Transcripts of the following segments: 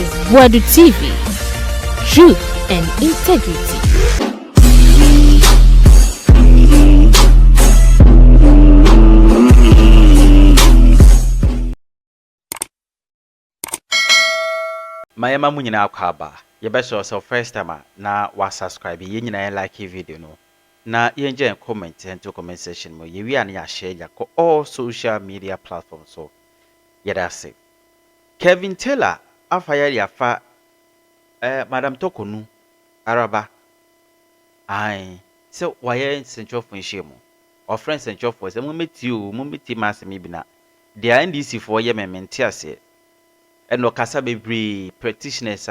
is Boadu TV. Truth and integrity. Mayama munyina akwaba yebesho so first time na wa subscribe ye nyina like video no na ye nje comment into comment section mo ye wi an ya share ya ko all social media platforms so ye da say Kevin Taylor afaya ya fa Madam Torkonu araba ai so waye central function mo or friend central for say mo meti mass me bi na dia NDC for ye mementi ase eno kasa bebre practitioners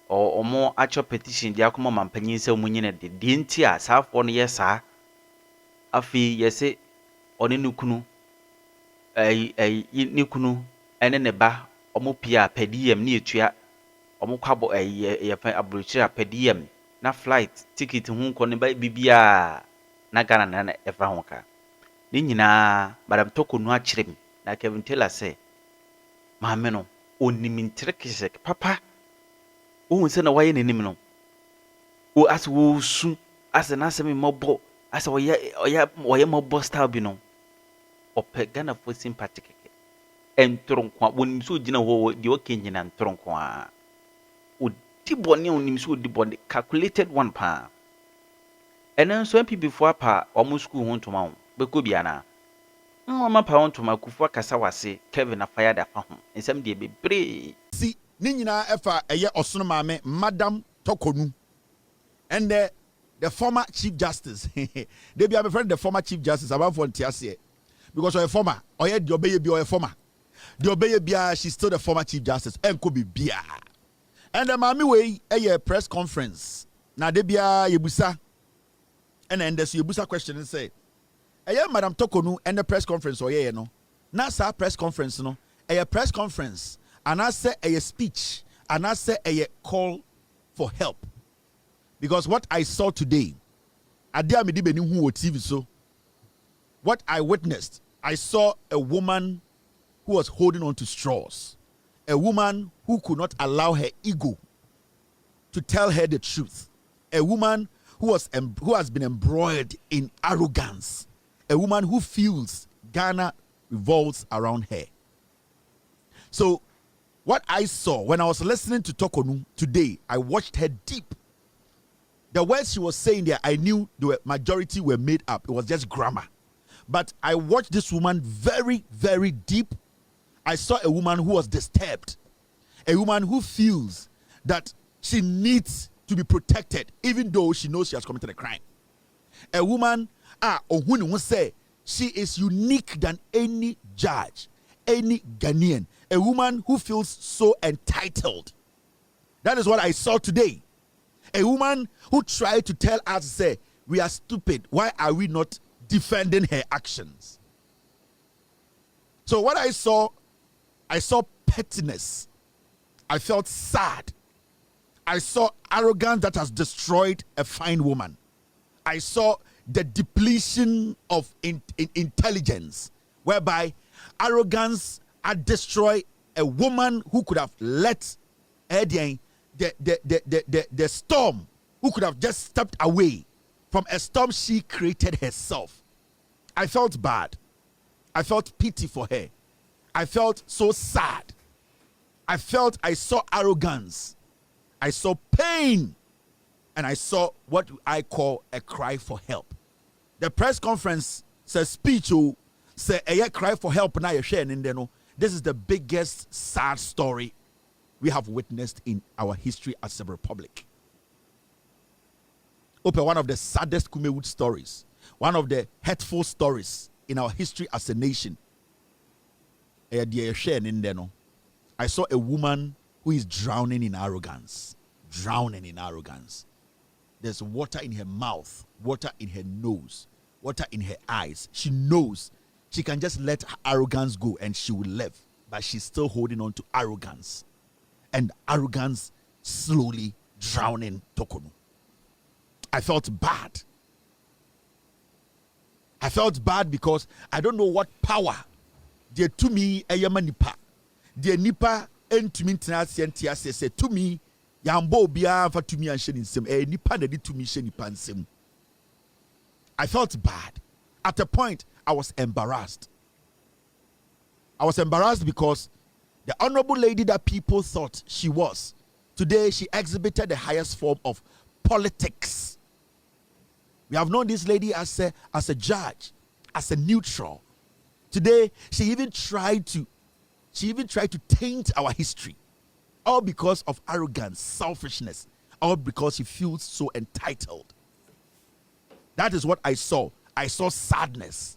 or more actual petition dia akoma mampanyin se omunyine de nti a saafo no yesa afi yese one nukunu nikunu ene ne ba omo pia pediem ne etua omo kwabo ye fa abrochira pediem na flight ticket hu nko ne ba bibia na Ghana na efa ho ka ni nyina Madam Torkonu akirem na Kevin Taylor say maame no onimintrikisek papa o nse na waye nenim no o as wo su as na asem mobo as oya mobo style bi no ope Ghana for sympathetic entronkwa wonim so gina ho di okenyina entronkwa o dibone onim so dibone calculated one pa enen so MPP before apa omo school ho ntoma ho beko bia na mama pa ntoma kufu akasa wase Kevin afaya da fa ho ensem de bebre si ni nyina efa eye osono maame Madam Torkonu and the former Chief Justice they be my friend the former Chief Justice about for Tiasie because of a former oye the obey bi or a former the obey bia she's still the former Chief Justice and could be bia and the maame we eye press conference na de bia yebusa and then there's yebusa question and say eye Madam Torkonu and the press conference oye no na sa press conference no eye press conference and I say a speech and I say a call for help because what I saw today I dare me dibeni who TV so what I witnessed I saw a woman who was holding on to straws, a woman who could not allow her ego to tell her the truth, a woman who has been embroiled in arrogance, a woman who feels Ghana revolves around her. So what I saw when I was listening to Torkonu today, I watched her deep. The words she was saying there, I knew the majority were made up. It was just grammar. But I watched this woman very, very deep. I saw a woman who was disturbed. A woman who feels that she needs to be protected, even though she knows she has committed a crime. A woman, who say she is unique than any judge, any Ghanaian. A woman who feels so entitled. That is what I saw today. A woman who tried to tell us, say, we are stupid. Why are we not defending her actions? So what I saw pettiness. I felt sad. I saw arrogance that has destroyed a fine woman. I saw the depletion of intelligence, whereby arrogance had destroyed a woman who could have let the storm, who could have just stepped away from a storm she created herself. I felt bad. I felt pity for her. I felt so sad. I saw arrogance. I saw pain. And I saw what I call a cry for help. The press conference says speech say a cry for help now you're sharing in there. This is the biggest sad story we have witnessed in our history as a republic. One of the saddest Kumewood stories, one of the hurtful stories in our history as a nation. I saw a woman who is drowning in arrogance. Drowning in arrogance. There's water in her mouth, water in her nose, water in her eyes. She knows she can just let her arrogance go and she will live. But she's still holding on to arrogance. And arrogance slowly drowning Torkonu. I felt bad. I felt bad because I don't know what power. Dear to me, nipa. Dear nipa entumi ntena ase ntia ase se tumi yambo bia fa tumi anhye ni nsem nipa na di tumi hye nipa nsem. I felt bad. At a point, I was embarrassed. I was embarrassed because the honorable lady that people thought she was, today she exhibited the highest form of politics. We have known this lady as a judge, as a neutral. Today, she even tried to taint our history, all because of arrogance, selfishness, all because she feels so entitled. That is what I saw. I saw sadness.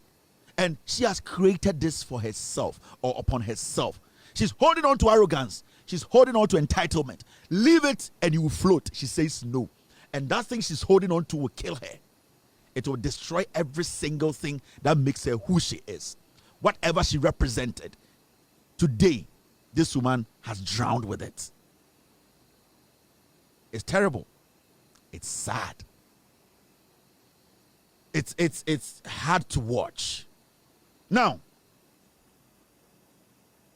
And she has created this for herself or upon herself. She's holding on to arrogance. She's holding on to entitlement. Leave it and you will float. She says no. And that thing she's holding on to will kill her. It will destroy every single thing that makes her who she is. Whatever she represented. Today, this woman has drowned with it. It's terrible. It's sad. It's hard to watch. Now,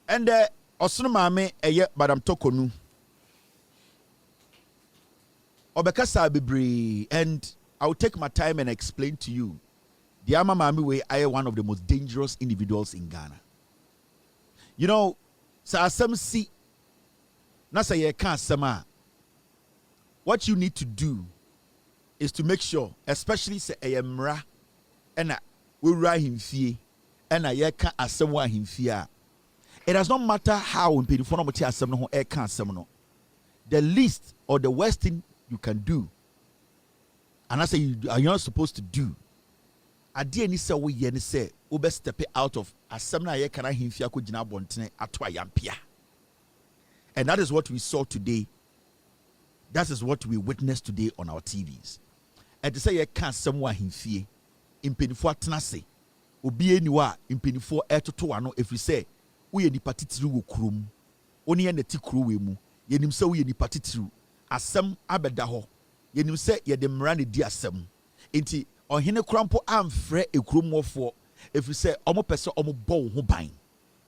and Osunu Mame eye Madam Torkonu. Obekasa bebre, and I will take my time and explain to you. The Ama Mame way I one of the most dangerous individuals in Ghana. You know, sa asem si na say ye kan asema. What you need to do is to make sure, especially say ayemra and we write him fee and ye can assemble him fear. It does not matter how in phone assemble no can assemble. The least or the worst thing you can do, and I say you are not supposed to do. I did any say we yen say ube step out of assembly ye can him fear ko jina bontene atwa yampia. And that is what we saw today. That is what we witnessed today on our TVs. And to say you can't someone him fear in penifo atenase obi eniwa in penifo etoto ano if we say we ye nipa titiri wo krum oni ye neti kru we mu yenim se we ye nipa titiri asem abeda ho yenim se ye de mra ne di asem enti ohene krampo amfre ekromwofo if we say omo pese omo bo ho ban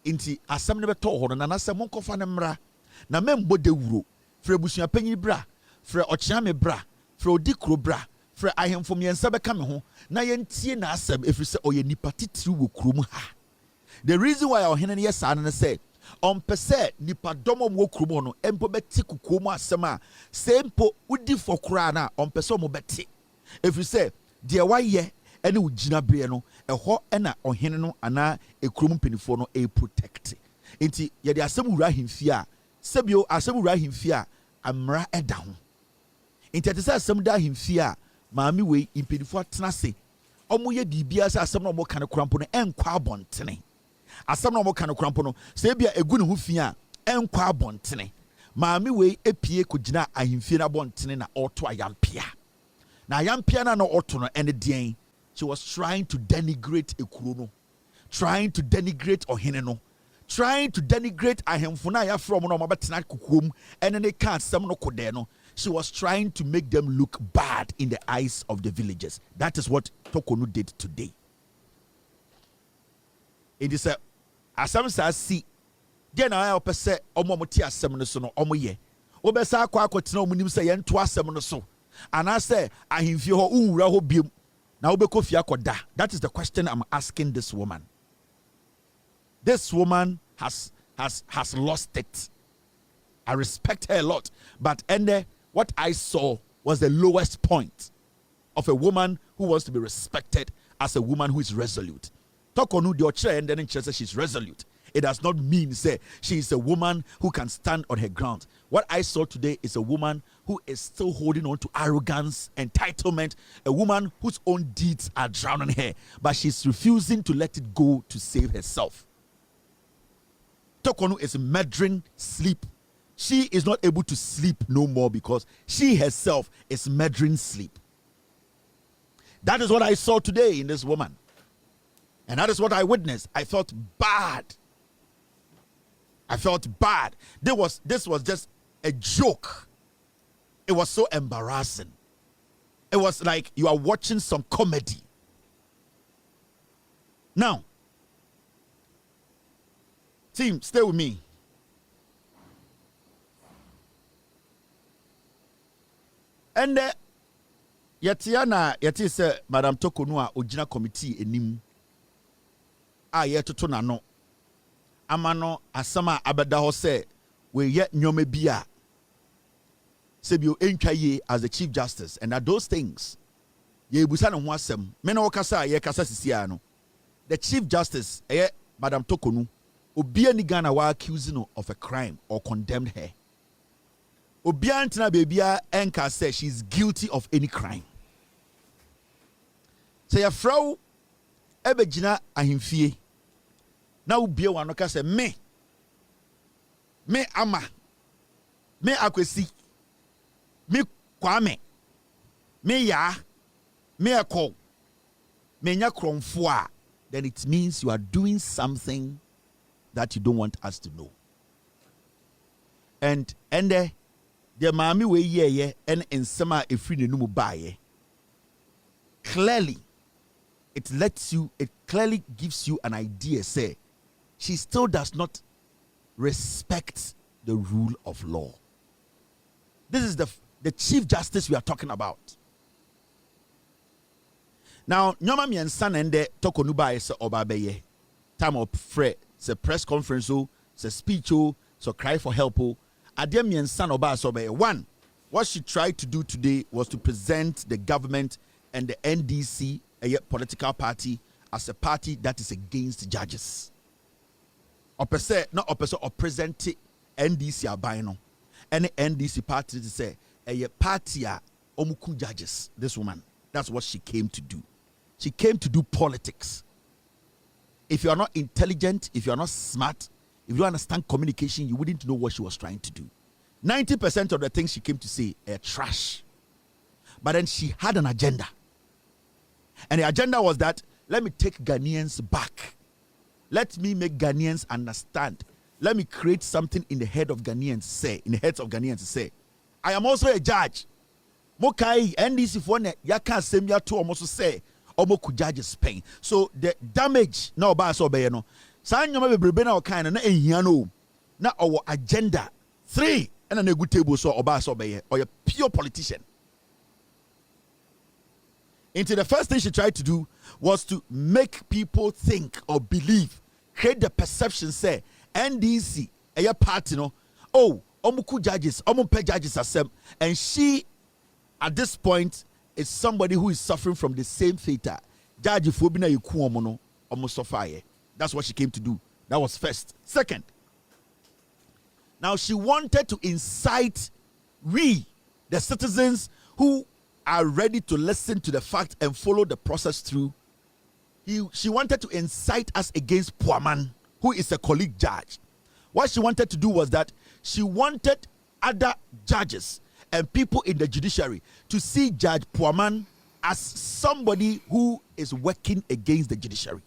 enti asem ne beto ho na na asem nkofa ne mra na membo de wuro fre busua panyi bra fre ochiame bra fre odikro bra fre ahemfo miensa beka me ho na yentie na asem if we say oye nipa titiri wo krom ha. The reason why our hen yes and say on pese nipa domo mo krom no empo beti kukom asem a sempo udi for kra na on pese mo beti if we say de waye ene ugina bre no eho na ohene no ana ekrom penifo no e protect enti ye de asem wura hemfi a sebio asem wura hemfi a amra eda ho enti te say asem da hemfi a maami we impedifo atenase omo ye bibia say asem no mo kan krampo no enkwa abontene asem no mo kan krampo no say bia egu ne ho fi a enkwa abontene maami we epie kogina ahemfi na abontene na auto ayampia na ayampia na auto no ene den. She was trying to denigrate ekuro no, trying to denigrate ohene no, trying to denigrate ahemfo na ya from no mabetena kukum ene ne kan asem no kode no. She was trying to make them look bad in the eyes of the villagers. That is what Torkonu did today. It is a asem sa si den na ya opese omo moti asem no so no omo ye obesa akwa akotena omunim se ye nto asem no so ana se ahemfie ho unwura ho biem na obeko fia koda. That is the question I'm asking this woman. This woman has lost it. I respect her a lot, but what I saw was the lowest point of a woman who wants to be respected as a woman who is resolute. Torkonu the oche and then says she's resolute. It does not mean say she is a woman who can stand on her ground. What I saw today is a woman who is still holding on to arrogance, entitlement, a woman whose own deeds are drowning her, but she's refusing to let it go to save herself. Torkonu is murdering sleep. She is not able to sleep no more because she herself is murdering sleep. That is what I saw today in this woman. And that is what I witnessed. I felt bad. I felt bad. This was just a joke. It was so embarrassing. It was like you are watching some comedy. Now, team, stay with me. And yeti se Madam Torkonu a ogina committee enim a yetoto na no amano asama abeda ho se we ye nyome bia sebio entwaye as the Chief Justice, and that those things ye busa no ho asem me na wokasa ye kasa sisia no the Chief Justice Madam Torkonu obia ni Ghana wa accusing no of a crime or condemned her. Obia ntina bebia enka say she's guilty of any crime. Say a frau ebegina ahimfie na obia wa no ka say me ama me akwesi me kwame me ya me ekọ me nya kromfo a, then it means you are doing something that you don't want us to know. And the mami we ye and ensema efri ne numu baye. Clearly, it clearly gives you an idea, say, she still does not respect the rule of law. This is the Chief Justice we are talking about. Now, nyoma miensa nende Torkonu baye se obabeye. Time of fre se press conference se speech so cry for help Adem miensa no ba so obeye. One, what she tried to do today was to present the government and the NDC, a political party, as a party that is against judges. Opese no opese or present NDC abino. Any NDC party to say a party omuku judges. This woman, that's what she came to do. She came to do politics. If you are not intelligent, if you are not smart, if you don't understand communication, you wouldn't know what she was trying to do. 90% of the things she came to say are trash. But then she had an agenda. And the agenda was that, let me take Ghanaians back. Let me make Ghanaians understand. Let me create something in the head of Ghanaians say, I am also a judge. Mokai NDC for yaka semya to almost say omoku judges pain. So the damage na oba so be no. Sa nyoma bebrebe na okan na ehia no. Na our agenda 3 and a good table so oba so be or a pure politician. Into the first thing she tried to do was to make people think or believe, create the perception, say NDC, a party, no, oh, omuku judges, omumpe judges asem, and she, at this point, is somebody who is suffering from the same fate. Judge Fobina Yuku Omono, Omosofaye. That's what she came to do. That was first. Second, now she wanted to incite we, the citizens who are ready to listen to the fact and follow the process through. She wanted to incite us against Puaman, who is a colleague judge. What she wanted to do was that she wanted other judges and people in the judiciary to see Judge Puaman as somebody who is working against the judiciary.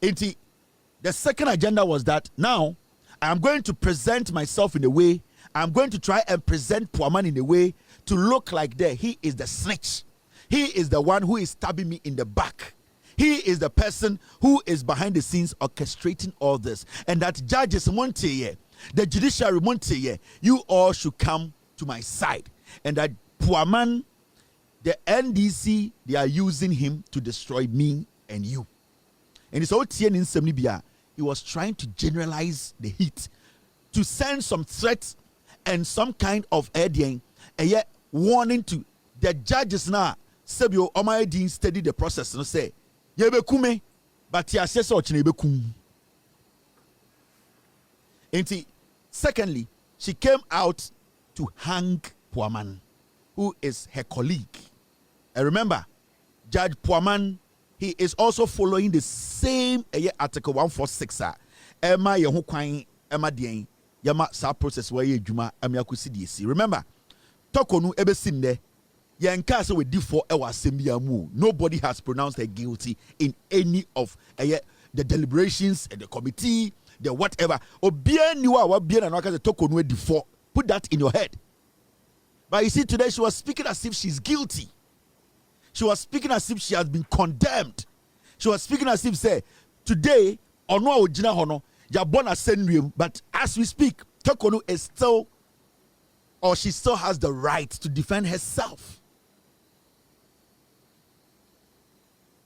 The second agenda was that now I am going to present myself in a way, I'm going to try and present Puaman in a way to look like he is the snitch. He is the one who is stabbing me in the back. He is the person who is behind the scenes orchestrating all this. And that judges Monte, the judiciary Monte, you all should come to my side. And that Puaman, the NDC, they are using him to destroy me and you. And it's all TN in Semnibia. He was trying to generalize the heat, to send some threats and some kind of aiding, and yet warning to the judges now. Sebio Omaedin study the process and say, Yebekume, but ya says or Chinebekum. Secondly, she came out to hang Puaman, who is her colleague. And remember, Judge Puaman, he is also following the same Article 146. Emma Yehukwain, Emma Dien, Yama sa process where Juma Amiakusi DC. Remember, Torkonu Ebesinde, Yankasa with D4 Ewa Sembiamu. Nobody has pronounced her guilty in any of the deliberations and the committee, the whatever. Obien niwa wa bien anaka the Torkonu D4. Put that in your head. But you see, today she was speaking as if she's guilty. She was speaking as if she has been condemned. She was speaking as if, say, today, Ono Ojina Hono, Yabona Senrium, but as we speak, Torkonu is still or she still has the right to defend herself.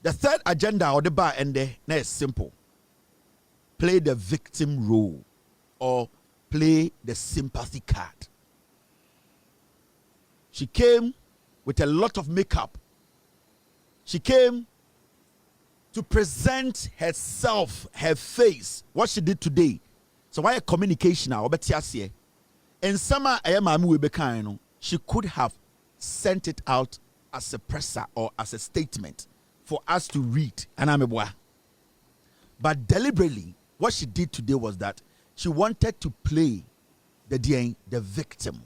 The third agenda or the bar and the is simple. Play the victim role or play the sympathy card. She came with a lot of makeup. She came to present herself, her face, what she did today. So why a communication now? And some she could have sent it out as a presser or as a statement for us to read. But deliberately, what she did today was that she wanted to play the victim.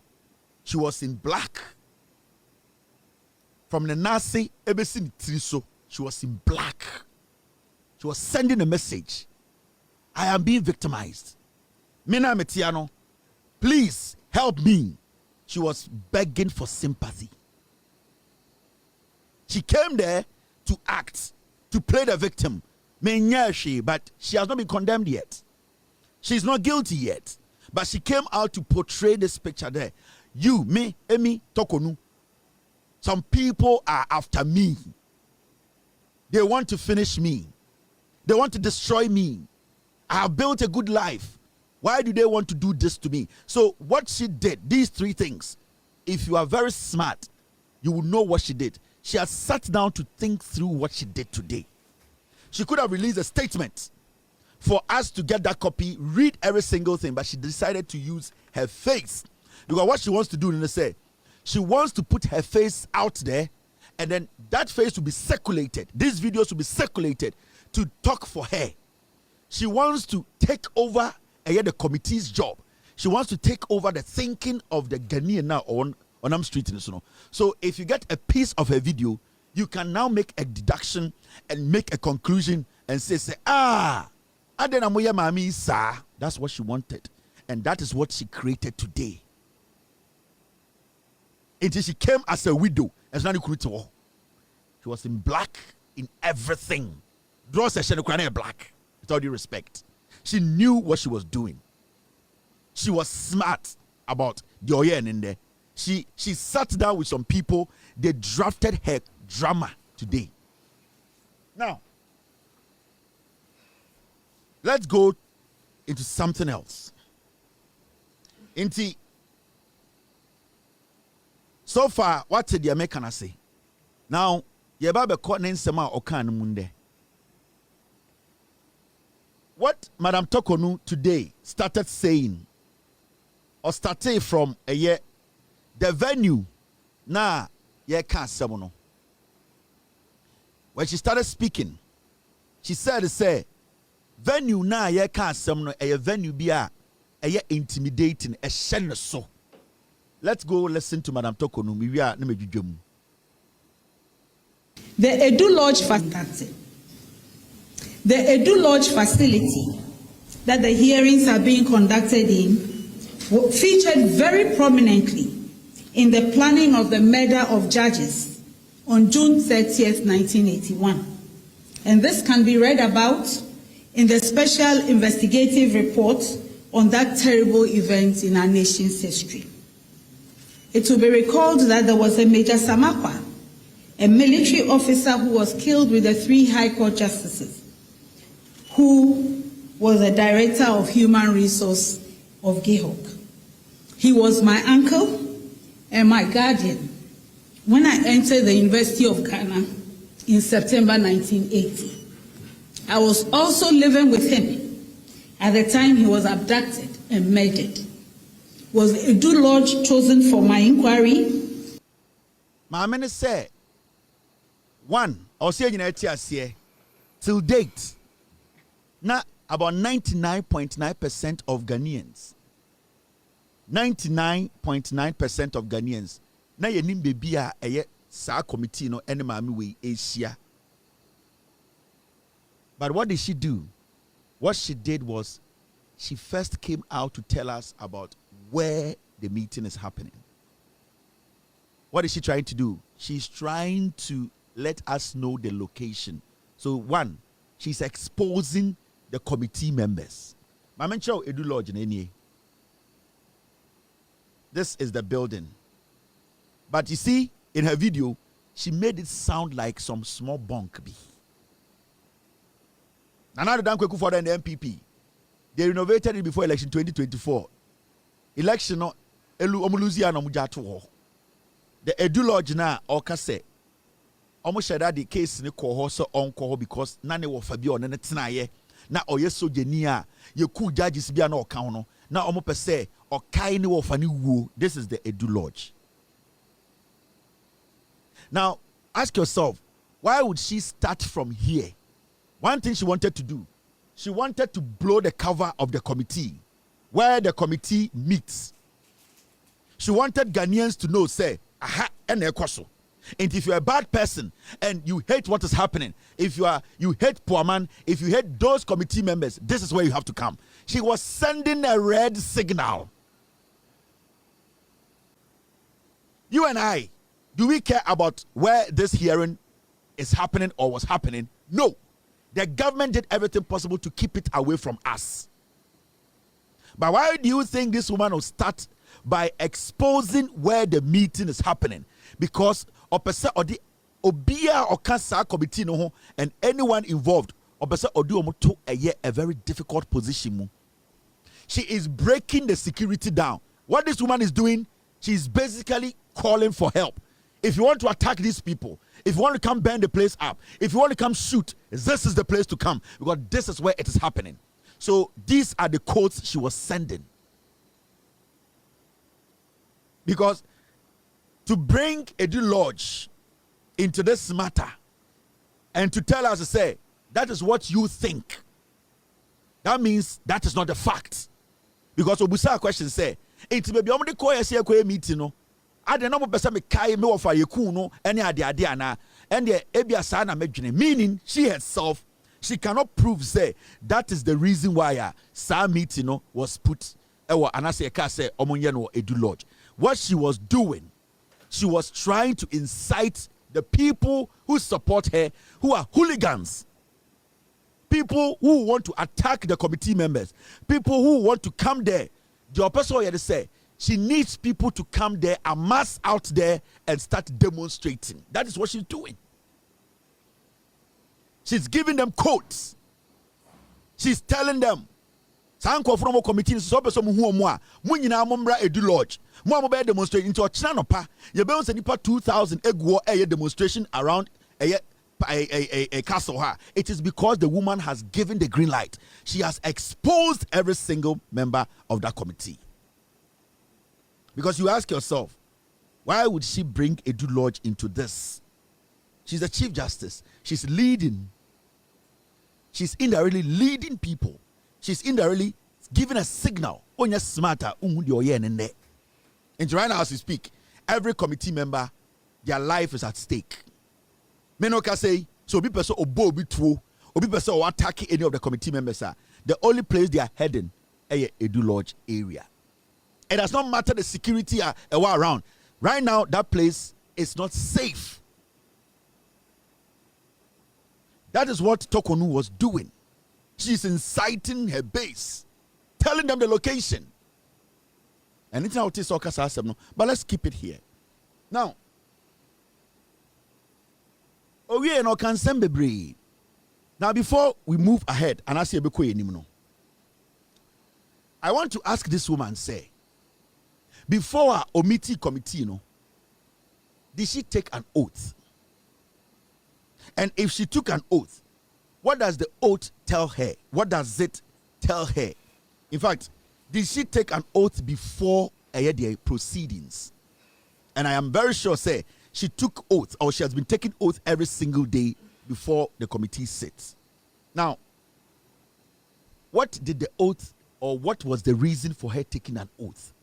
She was in black. From the Nazi, she was in black. She was sending a message. I am being victimized. Mina Metiano, please help me. She was begging for sympathy. She came there to act, to play the victim. But she has not been condemned yet. She's not guilty yet. But she came out to portray this picture there. You, me, Emi, Torkonu. Some people are after me. They want to finish me. They want to destroy me. I have built a good life. Why do they want to do this to me? So what she did, these three things, if you are very smart, you will know what she did. She has sat down to think through what she did today. She could have released a statement for us to get that copy, read every single thing, but she decided to use her face. Because what she wants to do, say, she wants to put her face out there, and then that face will be circulated. These videos will be circulated to talk for her. She wants to take over the committee's job. She wants to take over the thinking of the Ghanaian now on Am Street. So if you get a piece of her video, you can now make a deduction and make a conclusion and say, that's what she wanted. And that is what she created today. Until she came as a widow. She was in black in everything. Draw session black. With all due respect. She knew what she was doing. She was smart about the Oyen in there. She sat down with some people. They drafted her drama today. Now, let's go into something else. So far, what did the American say? Now, Yebabe caught Nensema Okan Munde. What Madam Torkonu today started saying, or started from a year, the venue, can't say. When she started speaking, she said, venue can't say, a venue be a intimidating, a shell so. Let's go listen to Madam Torkonu. The Edu Lodge facility. The Edu Lodge facility that the hearings are being conducted in featured very prominently in the planning of the murder of judges on June 30th, 1981. And this can be read about in the special investigative report on that terrible event in our nation's history. It will be recalled that there was a Major Samakwa, a military officer who was killed with the 3 High Court justices, who was the director of human resource of Gihok. He was my uncle and my guardian when I entered the University of Ghana in September 1980. I was also living with him at the time he was abducted and murdered. Was Edu Lodge chosen for my inquiry? My man said, one, I'll say till date, now about 99.9% of Ghanaians, 99.9% of Ghanaians, na yenim baby a sa committee no ene maame we Asia. But what did she do? What she did was she first came out to tell us about where the meeting is happening. What is she trying to do? She's trying to let us know the location. So one, she's exposing the committee members. This this is the building. But you see, in her video, she made it sound like some small bunk. Another Danko Kufuor and the MPP, they renovated it before election 2024. Election no elu omuluzia no mujato. The Edu Lodge na okase. Omo sheda the case ni ko ho so onko because nane wo fa bi on ne tenaye na oye sojenia ye ku judges bia na oka ho no na omo pese okai ni wo fa ni wuo. This is the Edu Lodge. Now ask yourself, why would she start from here? One thing she wanted to do, she wanted to blow the cover of the committee where the committee meets. She wanted Ghanaians to know, say, aha, and if you're a bad person and you hate what is happening, if you hate poor man, if you hate those committee members, this is where you have to come. She was sending a red signal. You and I, do we care about where this hearing is happening or was happening? No. The government did everything possible to keep it away from us. But why do you think this woman will start by exposing where the meeting is happening? Because opesa odi obia okasa committee no ho and anyone involved opesa odi omo to a very difficult position. She is breaking the security down. What this woman is doing, she is basically calling for help. If you want to attack these people, if you want to come burn the place up, if you want to come shoot, this is the place to come because this is where it is happening. So these are the codes she was sending. Because to bring Edu Lodge into this matter and to tell us to say, that is what you think, that means that is not the fact. Because Obusa question say, it's maybe I'm the meeting, no. I don't know person me kai me ofa yeku no any ade ana and the ebia sa na medwene, meaning she herself, she cannot prove say that is the reason why sa meeting no was put ewa anase ka say omonye no Edu Lodge. What she was doing, she was trying to incite the people who support her, who are hooligans, people who want to attack the committee members, people who want to come there. The person here to say she needs people to come there, amass out there, and start demonstrating. That is what she's doing. She's giving them codes. She's telling them, Sanko from a committee, so person who are Munina Mumbra Edu Lodge. Mo be demonstrate into a channel. You be on nipa 2,000 egwo a demonstration around a castle. It is because the woman has given the green light. She has exposed every single member of that committee. Because you ask yourself, why would she bring Edu Lodge into this? She's the Chief Justice. She's leading. She's indirectly leading people. She's indirectly giving a signal. And right now as we speak, every committee member, their life is at stake. Menoka say, so be person obo be true, or be person or attack any of the committee members are. The only place they are heading is Edu Lodge area. It does not matter the security around. Right now, that place is not safe. That is what Torkonu was doing. She's inciting her base, telling them the location. And it's not no, but let's keep it here. Now, now before we move ahead, and I say I want to ask this woman, say, before our Omiti committee, did she take an oath? And if she took an oath, what does the oath tell her? What does it tell her? In fact, did she take an oath before the proceedings? And I am very sure, say, she took oath, or she has been taking oath every single day before the committee sits. Now, what did the oath, or what was the reason for her taking an oath?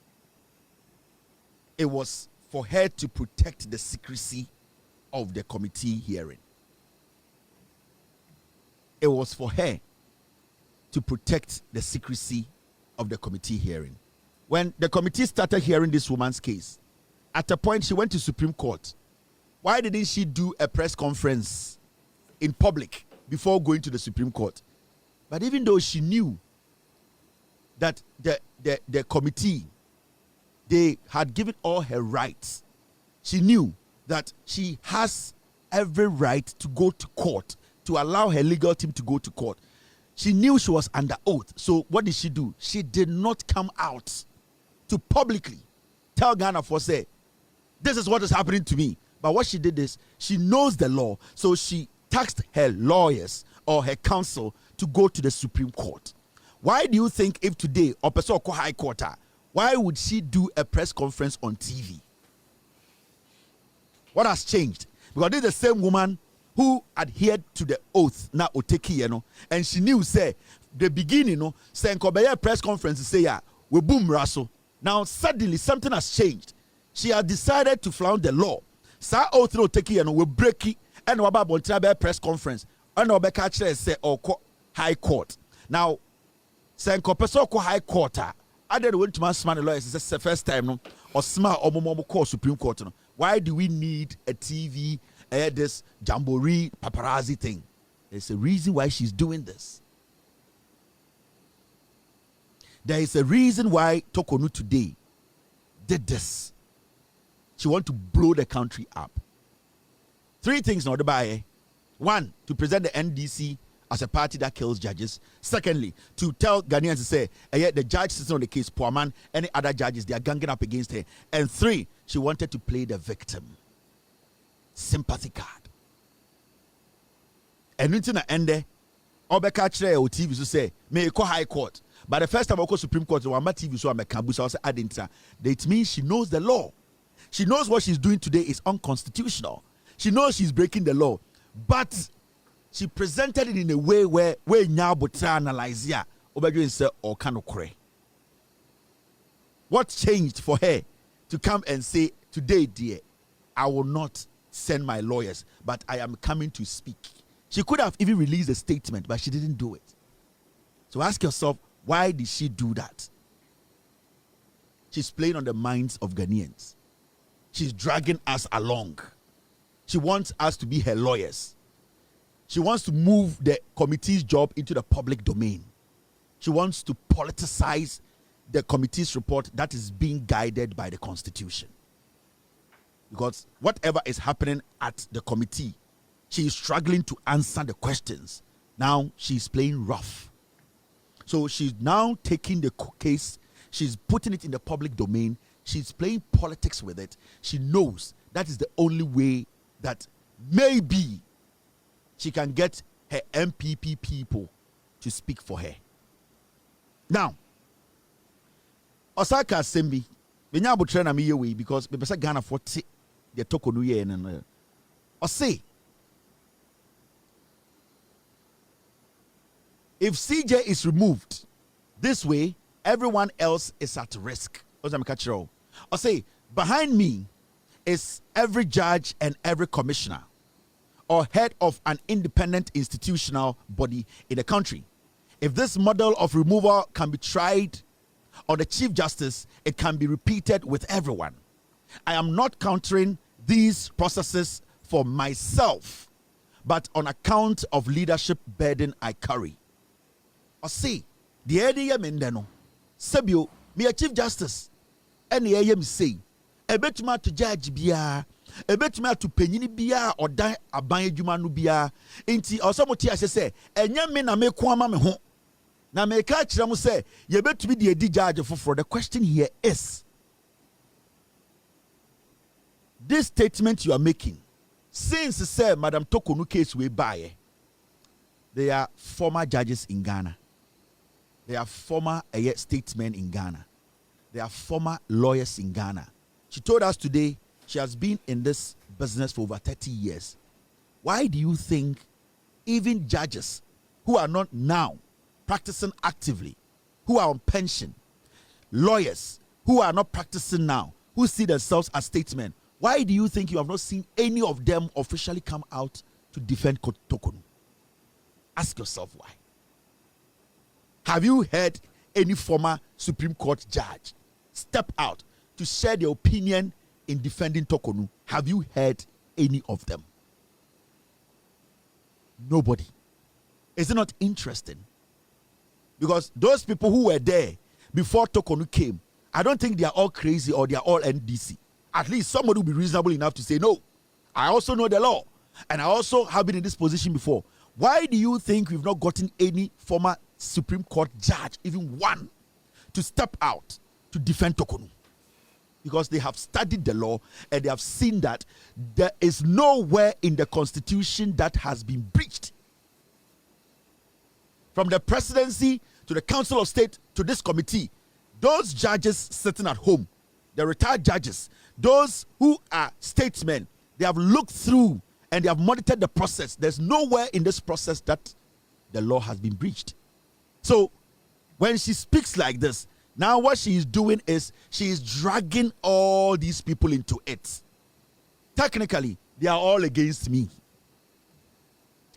It was for her to protect the secrecy of the committee hearing. It was for her to protect the secrecy of the committee hearing. When the committee started hearing this woman's case, at a point she went to Supreme Court. Why didn't she do a press conference in public before going to the Supreme Court? But even though she knew that the committee they had given all her rights. She knew that she has every right to go to court, to allow her legal team to go to court. She knew she was under oath. So what did she do? She did not come out to publicly tell Ghana for say, this is what is happening to me. But what she did is, she knows the law. So she tasked her lawyers or her counsel to go to the Supreme Court. Why do you think if today, Opeso High Court, why would she do a press conference on TV? What has changed? Because this is the same woman who adhered to the oath na oteki, and she knew say the beginning, say nkobeye press conference say we boom raso. Now suddenly something has changed. She has decided to flout the law. Sa oath no oteki we break it and waba bontra press conference and obeka kire say oko high court. Now say nkopeso ko high court added went to man smart lawyers is the first time no or smart omomo call Supreme Court no. Why do we need a TV, this jamboree paparazzi thing? There's a reason why she's doing this. There is a reason why Torkonu today did this. She wants to blow the country up. 3 things not to buy. 1, to present the NDC as a party that kills judges. Secondly, to tell Ghanaians to say, the judge sitting on the case, poor man, any other judges, they are ganging up against her. And 3, she wanted to play the victim. Sympathy card. And until the end, Obeka Chere or TV to say, may go high court. But the first time I go Supreme Court, one TV so I'm a campus, I say, that means she knows the law. She knows what she's doing today is unconstitutional. She knows she's breaking the law. But she presented it in a way where now but analyze ya obedient say or kind of cray. What changed for her to come and say, today, dear, I will not send my lawyers, but I am coming to speak. She could have even released a statement, but she didn't do it. So ask yourself, why did she do that? She's playing on the minds of Ghanaians. She's dragging us along. She wants us to be her lawyers. She wants to move the committee's job into the public domain. She wants to politicize the committee's report that is being guided by the Constitution. Because whatever is happening at the committee, she is struggling to answer the questions. Now she's playing rough. So she's now taking the case, she's putting it in the public domain, she's playing politics with it. She knows that is the only way that maybe she can get her MPP people to speak for her. Now, Osaka Sembi, Benya Butre na miye we because we pesa Ghana 40 the Torkonu ye and say if CJ is removed this way, everyone else is at risk. Or say behind me is every judge and every commissioner or head of an independent institutional body in the country. If this model of removal can be tried on the Chief Justice, it can be repeated with everyone. I am not countering these processes for myself, but on account of leadership burden I carry. Or see, the idea mendeno, Sabio, me a Chief Justice, and the AM say, a betuma to judge biya, a betuma to penini biya or die a banye jumanu biya, inti or somebody I say, and young men are make one mamma home. Now, may catch them say, you better be the judge for the question here is this statement you are making, since say Madam Torkonu case we buy, they are former judges in Ghana, they are former statesmen in Ghana, they are former lawyers in Ghana. She told us today she has been in this business for over 30 years. Why do you think even judges who are not now practicing actively, who are on pension, lawyers who are not practicing now, who see themselves as statesmen, why do you think you have not seen any of them officially come out to defend Torkonu? Ask yourself why. Have you heard any former Supreme Court judge step out to share their opinion in defending Torkonu? Have you heard any of them? Nobody. Is it not interesting? Because those people who were there before Torkonu came I don't think they are all crazy or they are all NDC. At least somebody will be reasonable enough to say, no, I also know the law. And I also have been in this position before. Why do you think we've not gotten any former Supreme Court judge, even one, to step out to defend Torkonu? Because they have studied the law and they have seen that there is nowhere in the Constitution that has been breached. From the presidency to the Council of State to this committee, those judges sitting at home, the retired judges, those who are statesmen, they have looked through and they have monitored the process. There's nowhere in this process that the law has been breached. So when she speaks like this, now what she is doing is she is dragging all these people into it. Technically, they are all against me.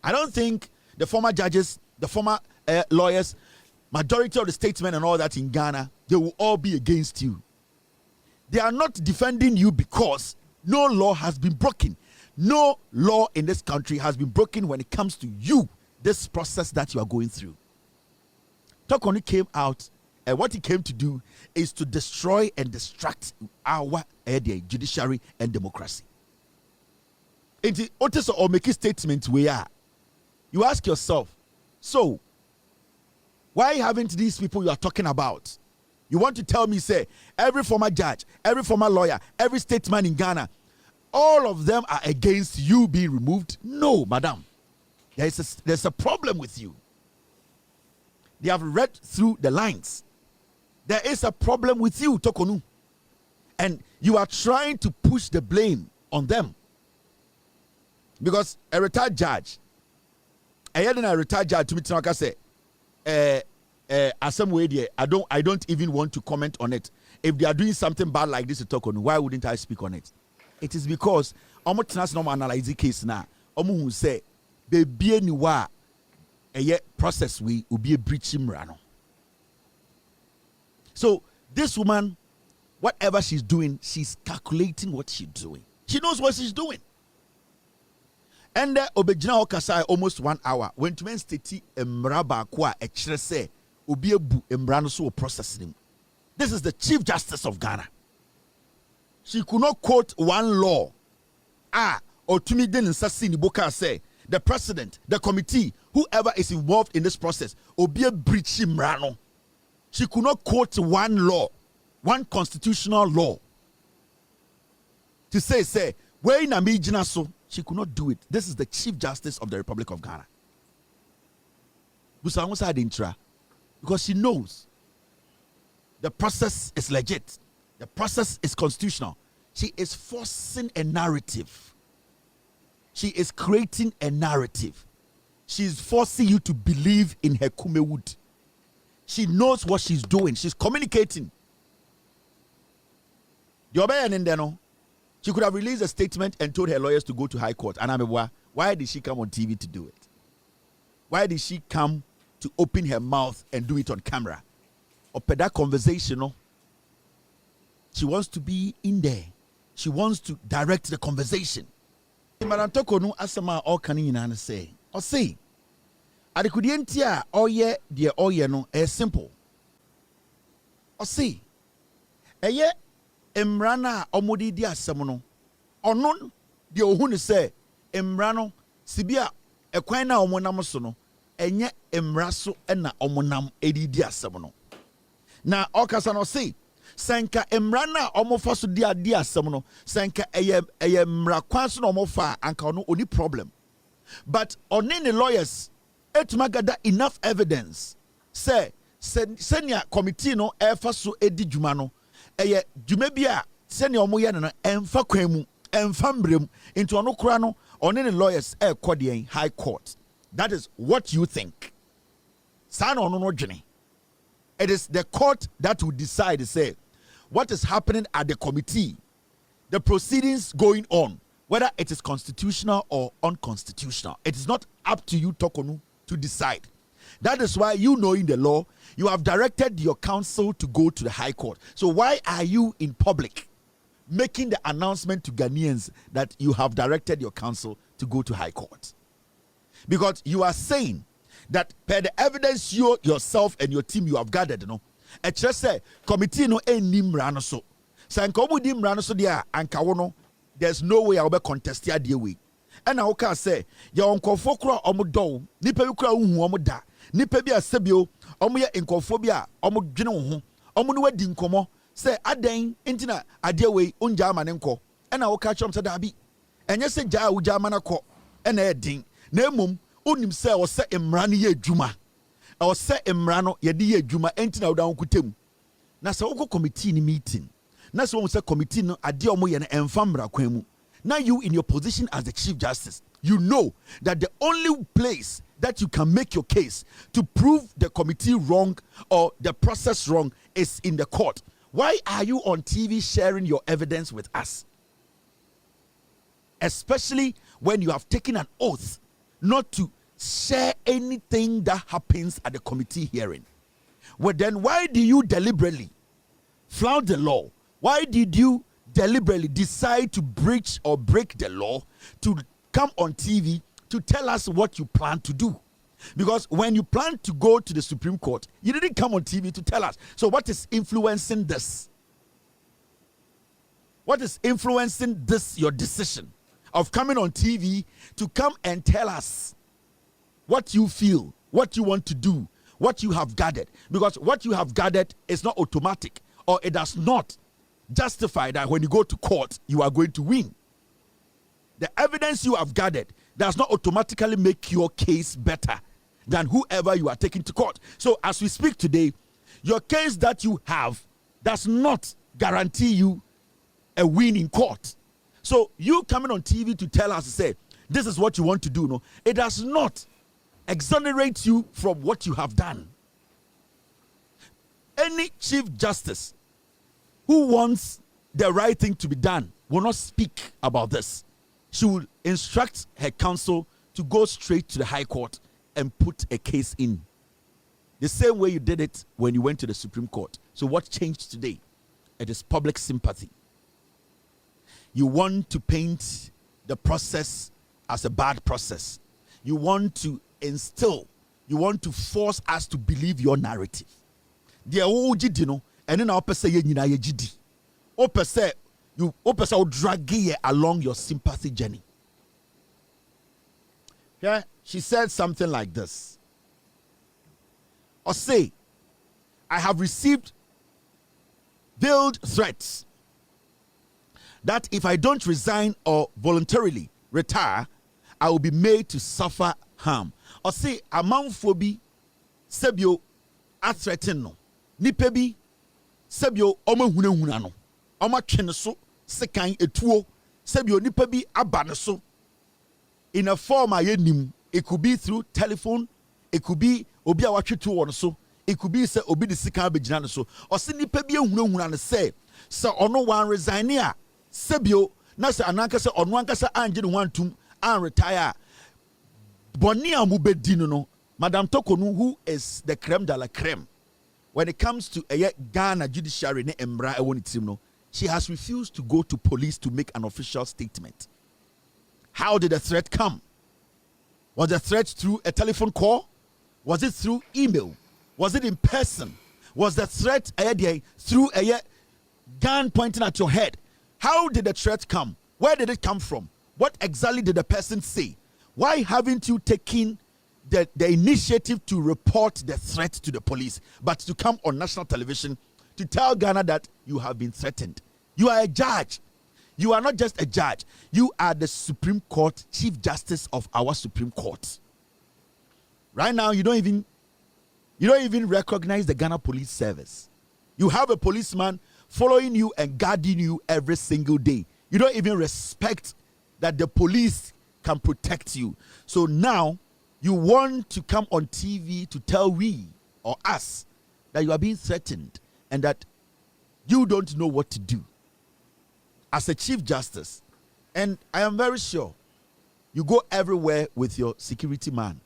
I don't think the former judges, the former lawyers, majority of the statesmen and all that in Ghana, they will all be against you. They are not defending you because no law has been broken. No law in this country has been broken when it comes to you, this process that you are going through. Torkonu came out, and what he came to do is to destroy and distract our judiciary and democracy. It is or make a statement where you ask yourself, so why haven't these people you are talking about? You want to tell me, say, every former judge, every former lawyer, every statesman in Ghana, all of them are against you being removed? No, madam. There's a problem with you. They have read through the lines. There is a problem with you, Torkonu. And you are trying to push the blame on them. Because a retired judge, a retired judge to me say, some way there, I don't even want to comment on it. If they are doing something bad like this to Torkonu, why wouldn't I speak on it? It is because I'm analyze the case now. Who say baby anywhere a process we will be a breach imrano. So this woman, whatever she's doing, she's calculating what she's doing. She knows what she's doing. And obejina okasai almost 1 hour. When to men steti emraba kwa echrese obiebu emrano so processing. This is the Chief Justice of Ghana. She could not quote one law. Or to me then in Boka say the president, the committee, whoever is involved in this process, obie breach imrano. She could not quote one law, one constitutional law. To say, where in Amijina so, she could not do it. This is the Chief Justice of the Republic of Ghana. Because she knows the process is legit. The process is constitutional. She is forcing a narrative. She is creating a narrative. She is forcing you to believe in her kumewood. She knows what she's doing. She's communicating. She could have released a statement and told her lawyers to go to High Court. And why did she come on TV to do it? Why did she come to open her mouth and do it on camera? Or per that conversation, she wants to be in there. She wants to direct the conversation. Madam Torkonu asama all can say. Or say, adekudientia oye dear oye no simple. Or say, eye emrana omodi dia semono. Onon de ohunu say emrano sibia ekwan na omonam so no enye emraso na omonam edidi asemono. Na okasa no say senka emrana omofa so dia asemono senka eye mra kwan so no omofa anka ono oni problem. But oni the lawyers etuma gather enough evidence say senior committee no efa so edi djuma no eye djuma bia senior omo ye no emfa kwan mu emfa mbrem into ono kura no oni the lawyers kode High Court. That is what you think. Sana ono no dwene. It is the court that will decide, say, what is happening at the committee, the proceedings going on, whether it is constitutional or unconstitutional. It is not up to you, Torkonu, to decide. That is why, you knowing the law, you have directed your counsel to go to the High Court. So why are you in public making the announcement to Ghanaians that you have directed your counsel to go to High Court? Because you are saying that per the evidence you yourself and your team you have gathered, A say committee no any mrano so. Sankomu di mrano so dia ankawono. There's no way I'll be contest ya dear way. And I can say, your uncle Fokra omudo, Nipekra omuda, Nipebia sebio, omuya incophobia, omugino, omunwe dinkomo, say Adain, intina, a dear way, unjamanenko, and I will catch up to Dabi. And yes, ja ujamanako, and a ding, Nemum, unim say or set imrani ye juma, or set imrano ye dear juma, entina down kutim. Nasa oko committee meeting. Nasa one say committee no adiomo yen enfamra kwemu. Now you in your position as the Chief Justice, you know that the only place that you can make your case to prove the committee wrong or the process wrong is in the court. Why are you on TV sharing your evidence with us? Especially when you have taken an oath not to share anything that happens at the committee hearing. Well, then why do you deliberately flout the law? Why did you deliberately decide to breach or break the law to come on TV to tell us what you plan to do? Because when you plan to go to the Supreme Court, you didn't come on TV to tell us. So what is influencing this? What is influencing this, your decision of coming on TV to come and tell us what you feel, what you want to do, what you have gathered? Because what you have gathered is not automatic, or it does not justify that when you go to court, you are going to win. The evidence you have gathered does not automatically make your case better than whoever you are taking to court. So as we speak today, your case that you have does not guarantee you a win in court. So you coming on TV to tell us, say, this is what you want to do, no, it does not exonerate you from what you have done. Any Chief Justice who wants the right thing to be done will not speak about this. She will instruct her counsel to go straight to the High Court and put a case in. The same way you did it when you went to the Supreme Court. So what changed today? It is public sympathy. You want to paint the process as a bad process. You want to instill, you want to force us to believe your narrative. The old and then I'll say you GD. You will drag you along your sympathy journey. Yeah, she said something like this. Or say, I have received veiled threats that if I don't resign or voluntarily retire, I will be made to suffer harm. Or say, among phobi, sebio, a threaten no. Nipebi, sebio, oma hunano. Oma cheneso, sekan etuo, sebio, nipebi, abaneso. In a form I nim, it could be through telephone, it could be obi a watch to one so, it could be say obi the sekan be so, or se nipebi hunano say, so ono one resign here, sebio, na se ananka se onwanka se anje no wantum and retire. Boni amube dino no, Madam Torkonu, who is the creme de la creme when it comes to a Ghana judiciary ne embra e woni tim no, she has refused to go to police to make an official statement. How did the threat come? Was the threat through a telephone call? Was it through email? Was it in person? Was the threat through a gun pointing at your head? How did the threat come? Where did it come from? What exactly did the person say? Why haven't you taken the initiative to report the threat to the police, but to come on national television to tell Ghana that you have been threatened? You are a judge. You are not just a judge. You are the Supreme Court, Chief Justice of our Supreme Court. Right now, you don't even recognize the Ghana Police Service. You have a policeman following you and guarding you every single day. You don't even respect that the police can protect you. So now, you want to come on TV to tell we or us that you are being threatened and that you don't know what to do. As a Chief Justice, and I am very sure you go everywhere with your security man,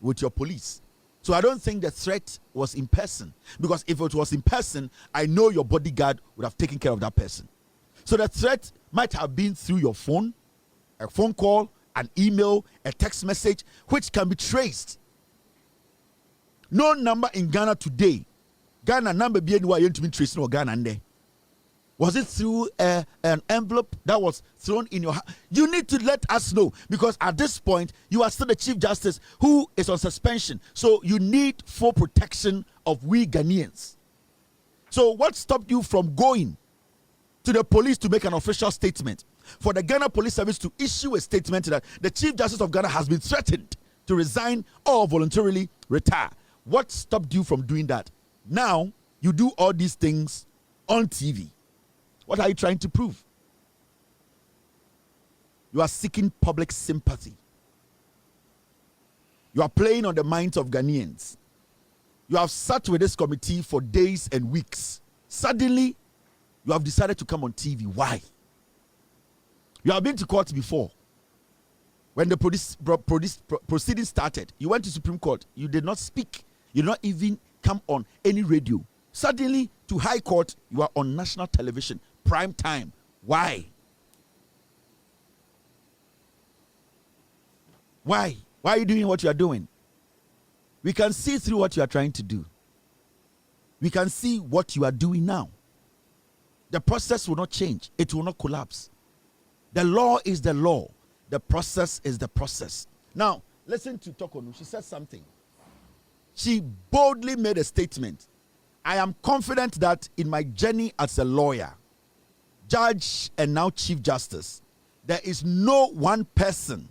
with your police. So I don't think the threat was in person, because if it was in person, I know your bodyguard would have taken care of that person. So the threat might have been through your phone, a phone call, an email, a text message, which can be traced. No number in Ghana today Ghana number be anywhere you to be tracing or Ghana and there. Was it through an envelope that was thrown in your hand? You need to let us know, because at this point you are still the Chief Justice who is on suspension. So you need full protection of we Ghanaians. So what stopped you from going to the police to make an official statement? For the Ghana Police Service to issue a statement that the Chief Justice of Ghana has been threatened to resign or voluntarily retire. What stopped you from doing that? Now you do all these things on TV. What are you trying to prove? You are seeking public sympathy. You are playing on the minds of Ghanaians. You have sat with this committee for days and weeks. Suddenly, you have decided to come on TV. Why? You have been to court before. When the proceedings started, you went to Supreme Court. You did not speak. You did not even come on any radio. Suddenly, to High Court, you are on national television, prime time. Why? Why? Why are you doing what you are doing? We can see through what you are trying to do. We can see what you are doing now. The process will not change. It will not collapse. The law is the law. The process is the process. Now, listen to Torkonu. She said something. She boldly made a statement. I am confident that in my journey as a lawyer, judge, and now Chief Justice, there is no one person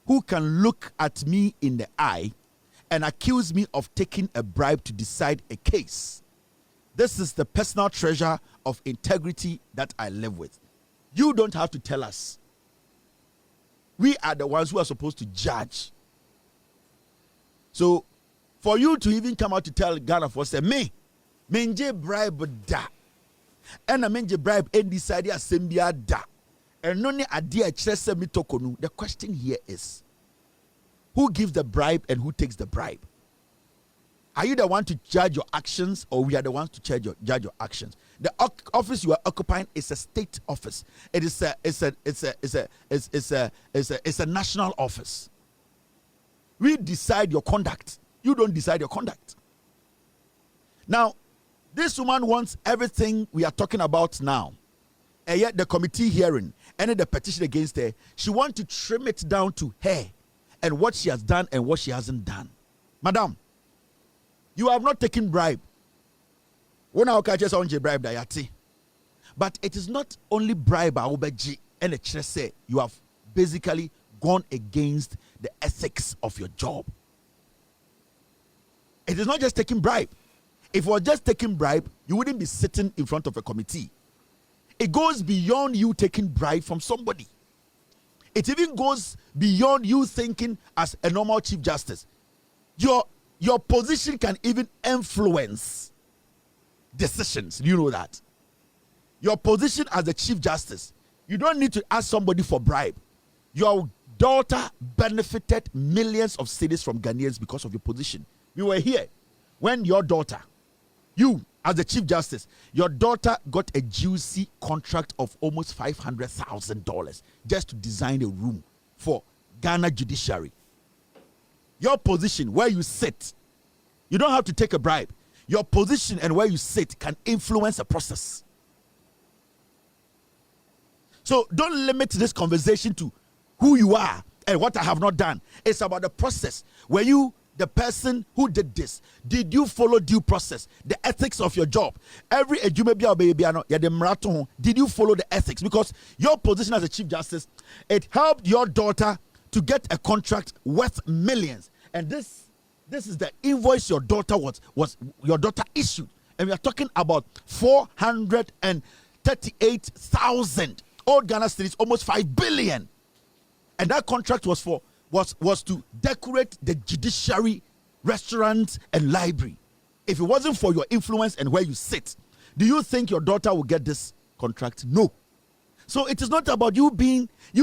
who can look at me in the eye and accuse me of taking a bribe to decide a case. This is the personal treasure of integrity that I live with. You don't have to tell us. We are the ones who are supposed to judge. So, for you to even come out to tell Ghana for say, menje bribe da. And a menje bribe and decide assembly da. And no idea chese mi Torkonu. The question here is, who gives the bribe and who takes the bribe? Are you the one to judge your actions, or we are the ones to judge your actions? The office you are occupying is a state office. It's a national office. We decide your conduct. You don't decide your conduct. Now, this woman wants everything we are talking about now, and yet the committee hearing and the petition against her, she wants to trim it down to her and what she has done and what she hasn't done. Madam, you have not taken bribe. When I catch on bribe dayati. But it is not only bribe and you have basically gone against the ethics of your job. It is not just taking bribe. If you were just taking bribe, you wouldn't be sitting in front of a committee. It goes beyond you taking bribe from somebody. It even goes beyond you thinking as a normal Chief Justice. Your position can even influence decisions. You know that. Your position as the Chief Justice, you don't need to ask somebody for bribe. Your daughter benefited millions of cedis from Ghanaians because of your position. We were here when your daughter, you as the Chief Justice, your daughter got a juicy contract of almost $500,000 just to design a room for Ghana judiciary. Your position, where you sit, you don't have to take a bribe. Your position and where you sit can influence a process. So don't limit this conversation to who you are and what I have not done. It's about the process. Were you the person who did this? Did you follow due process, the ethics of your job? Did you follow the ethics? Because your position as a Chief Justice, it helped your daughter to get a contract worth millions. And this is the invoice your daughter your daughter issued. And we are talking about 438,000 old Ghana cedis, almost 5 billion. And that contract was to decorate the judiciary, restaurant, and library. If it wasn't for your influence and where you sit, do you think your daughter will get this contract? No. So it is not about you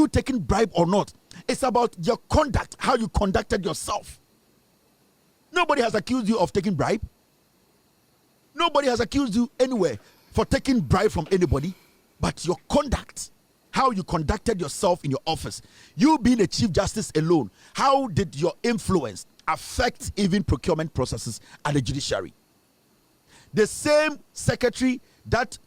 taking bribe or not. It's about your conduct, how you conducted yourself. Nobody has accused you of taking bribe. Nobody has accused you anywhere for taking bribe from anybody. But your conduct, how you conducted yourself in your office, you being a Chief Justice alone, how did your influence affect even procurement processes at the judiciary? The same secretary that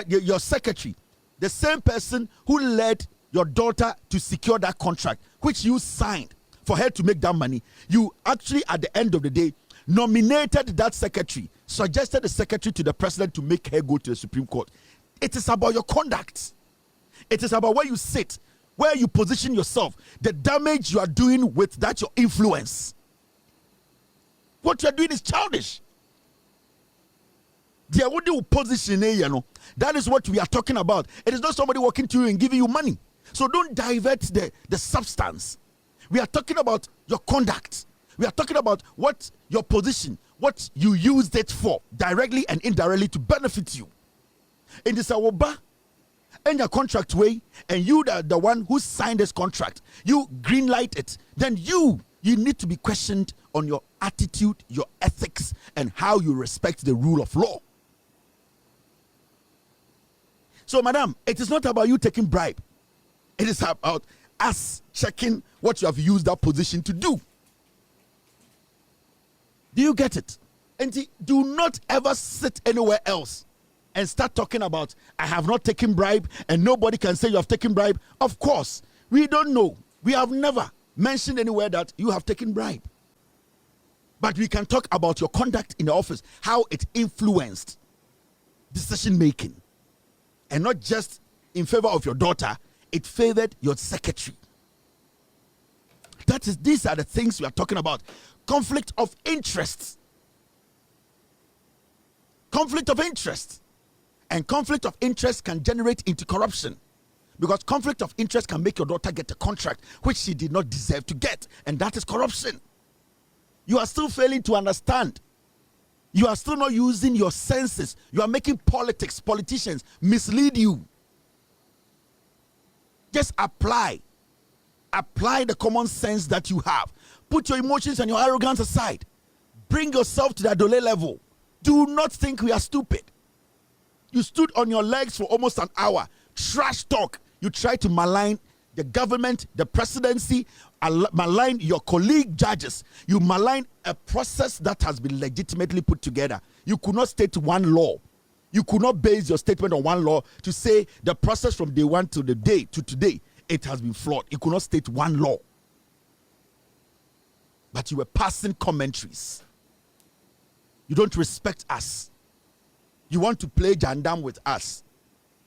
your secretary, the same person who led your daughter to secure that contract, which you signed for her to make that money, you actually at the end of the day nominated that secretary, suggested the secretary to the president to make her go to the Supreme Court. It is about your conduct. It is about where you sit, where you position yourself, the damage you are doing with that your influence. What you are doing is childish. That is what we are talking about. It is not somebody walking to you and giving you money. So don't divert the substance. We are talking about your conduct. We are talking about what your position, what you used it for, directly and indirectly to benefit you. In this awoba, and your contract way, and you the one who signed this contract, you green light it, then you need to be questioned on your attitude, your ethics, and how you respect the rule of law. So, madam, it is not about you taking bribe. It is about us checking what you have used that position to do. Do you get it? And do not ever sit anywhere else and start talking about, I have not taken bribe and nobody can say you have taken bribe. Of course, we don't know. We have never mentioned anywhere that you have taken bribe. But we can talk about your conduct in the office, how it influenced decision making. And not just in favor of your daughter, it favored your secretary. These are the things we are talking about. Conflict of interest. Conflict of interest. And conflict of interest can generate into corruption. Because conflict of interest can make your daughter get a contract which she did not deserve to get. And that is corruption. You are still failing to understand. You are still not using your senses. You are making politicians mislead you. Just apply the common sense that you have. Put your emotions and your arrogance aside. Bring yourself to the Adole level. Do not think we are stupid. You stood on your legs for almost an hour. Trash talk. You tried to malign the government, the presidency, malign your colleague judges. You malign a process that has been legitimately put together. You could not state one law. You could not base your statement on one law to say the process from day one to the day to today, it has been flawed. You could not state one law. But you were passing commentaries. You don't respect us. You want to play jandam with us.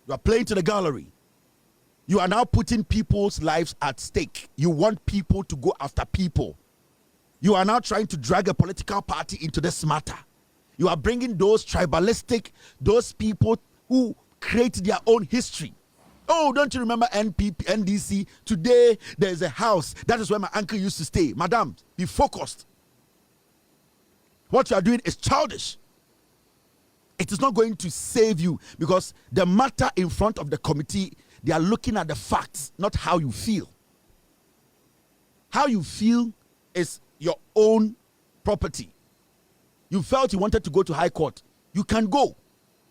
You are playing to the gallery. You are now putting people's lives at stake. You want people to go after people. You are now trying to drag a political party into this matter. You are bringing those tribalistic, those people who create their own history. Oh, don't you remember NDC? Today, there is a house. That is where my uncle used to stay. Madam, be focused. What you are doing is childish. It is not going to save you because the matter in front of the committee, they are looking at the facts, not how you feel. How you feel is your own property. You felt you wanted to go to high court. You can go,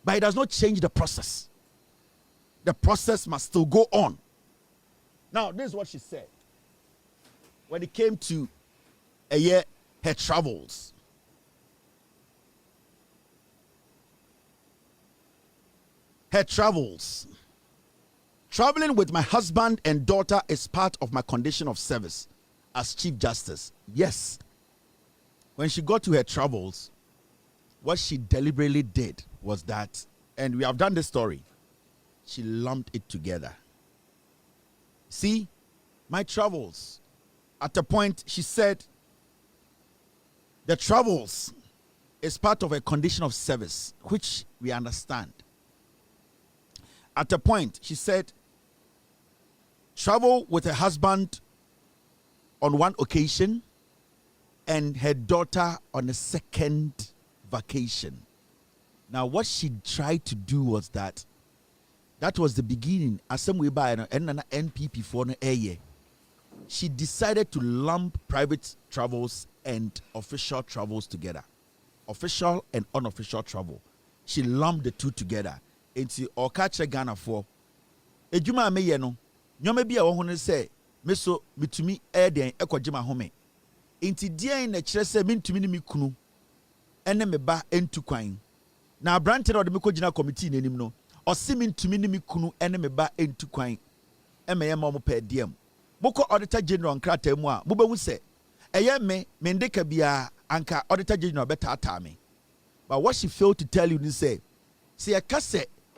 but it does not change the process. The process must still go on. Now, this is what she said when it came to her travels. Her travels. Traveling with my husband and daughter is part of my condition of service as Chief Justice. Yes. When she got to her travels, what she deliberately did was that, and we have done this story, she lumped it together. See, my travels. At a point, she said, the travels is part of a condition of service, which we understand. At a point, she said, travel with her husband on one occasion and her daughter on a second vacation. Now, what she tried to do was that was the beginning. NPP for a year. She decided to lump private travels and official travels together. Official and unofficial travel. She lumped the two together. Into Okache Ghana for Ejuma me no nyoma bi a wo hono say me so mitumi den ekogema home inti dia na kire say mentumi ni me kunu ene me ba entu kwan na abrante na odemeko gina committee nenim no osimin tumi ne me kunu ene me ba entu kwan emeye ma mo pe diem moko auditor general nkrata mu a mubehu se eye me ndeka bia anka auditor general betata me. But what she failed to tell you is say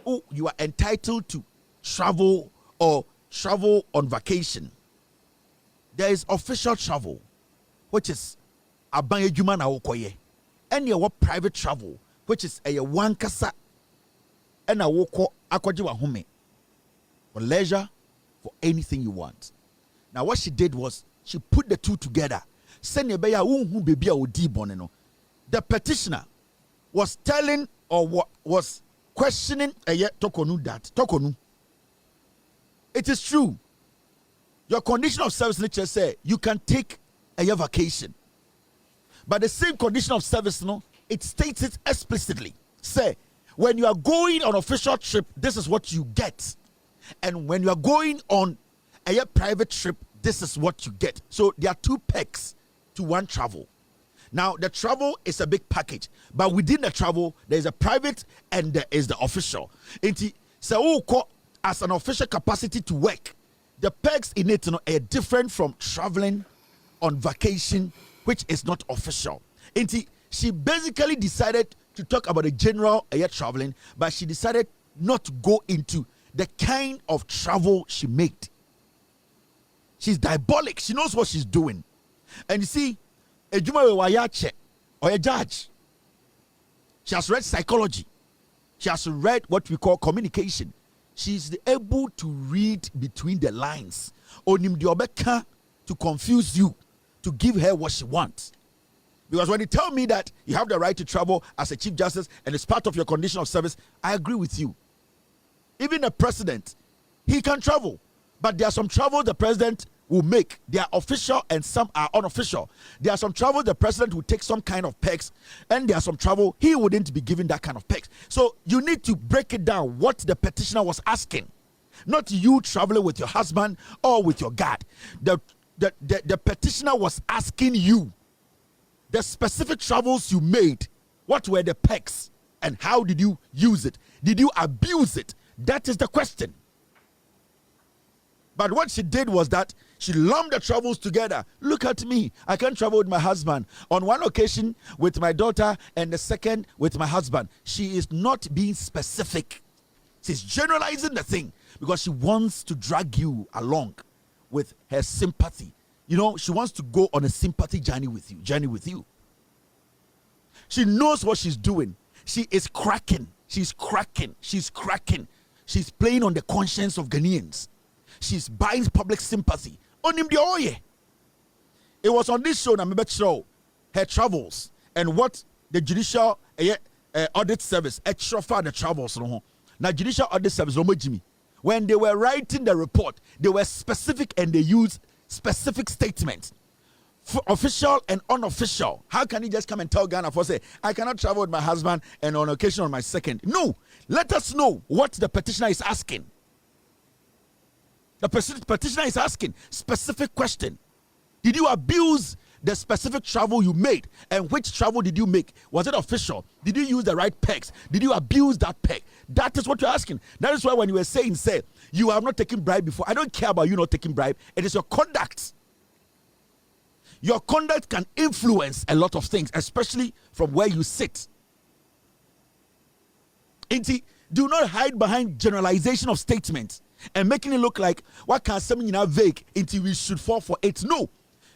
oh, you are entitled to travel or travel on vacation. There is official travel, which is aban adwuma na wokoye. And your private travel, which is a one kasa and a woko akwaje wa home for leisure, for anything you want. Now what she did was she put the two together. Send your beya unhu baby odi boneno. The petitioner was telling or was questioning Torkonu that Torkonu. It is true. Your condition of service nature say you can take a year vacation. But the same condition of service, no, it states it explicitly. Say, when you are going on official trip, this is what you get. And when you are going on a year private trip, this is what you get. So there are two pegs to one travel. Now, the travel is a big package, but within the travel, there is a private and there is the official. So, as an official capacity to work, the pegs in it are different from traveling on vacation, which is not official. She basically decided to talk about the general air traveling, but she decided not to go into the kind of travel she made. She's diabolic. She knows what she's doing. And you see, a Wayache or a judge, she has read psychology. She has read what we call communication. She's able to read between the lines. Onim diobeka to confuse you, to give her what she wants. Because when you tell me that you have the right to travel as a Chief Justice and it's part of your condition of service, I agree with you. Even the president, he can travel. But there are some travel the president will make. They are official and some are unofficial. There are some travel the president will take some kind of pegs, and there are some travel he wouldn't be given that kind of pegs. So you need to break it down what the petitioner was asking. Not you traveling with your husband or with your guard. The petitioner was asking you the specific travels you made. What were the pegs and how did you use it? Did you abuse it? That is the question. But what she did was that she lumped the travels together. Look at me. I can travel with my husband. On one occasion with my daughter and the second with my husband. She is not being specific. She's generalizing the thing because she wants to drag you along with her sympathy. You know, she wants to go on a sympathy journey with you. She knows what she's doing. She is cracking. She's cracking. She's playing on the conscience of Ghanaians. She's buying public sympathy. It was on this show, her travels and what the judicial audit service, extra far the travels. Now, judicial audit service, when they were writing the report, they were specific and they used specific statements. For official and unofficial. How can you just come and tell Ghana for say, I cannot travel with my husband and on occasion on my second? No, let us know what the petitioner is asking. The petitioner is asking specific question. Did you abuse the specific travel you made? And which travel did you make? Was it official? Did you use the right pegs? Did you abuse that peg? That is what you're asking. That is why when you were saying, say, you have not taken bribe before. I don't care about you not taking bribe. It is your conduct. Your conduct can influence a lot of things, especially from where you sit. Do not hide behind generalization of statements and making it look like what can something vague until we should fall for it. No,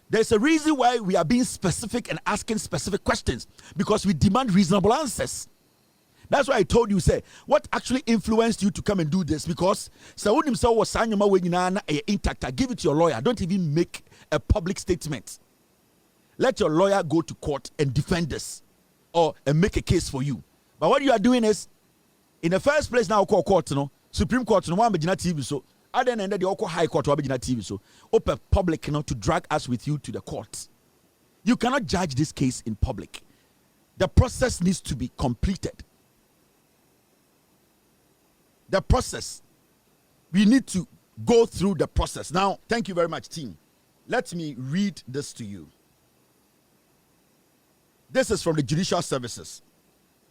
there's a reason why we are being specific and asking specific questions, because we demand reasonable answers. That's why I told you, say, what actually influenced you to come and do this? Because Saud himself was saying, intact. Give it to your lawyer. Don't even make a public statement. Let your lawyer go to court and defend this or and make a case for you. But what you are doing is, in the first place, now call court, Supreme Court, no one TV, so other than that, the High Court will be TV, so open public, to drag us with you to the court. You cannot judge this case in public. The process needs to be completed. The process. We need to go through the process. Now, thank you very much, team. Let me read this to you. This is from the Judicial Services.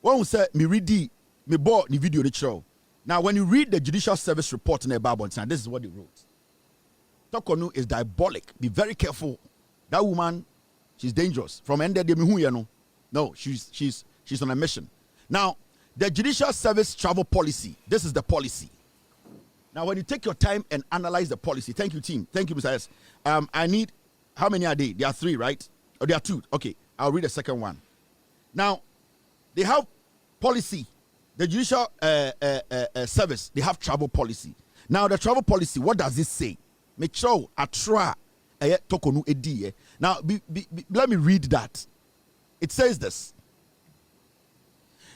One say me read me bought the video the show. Now, when you read the Judicial Service report in the Bible, this is what they wrote. Torkonu is diabolic. Be very careful. That woman, she's dangerous. From end no, she's on a mission. Now, the Judicial Service travel policy. This is the policy. Now, when you take your time and analyze the policy, thank you, team. Thank you, Mr. S. I need, how many are they? There are 3, right? Oh, there are 2. Okay, I'll read the second one. Now, they have policy. The Judicial Service, they have travel policy. Now, the travel policy, what does it say? Make sure I try Torkonu edi. Now, let me read that. It says this.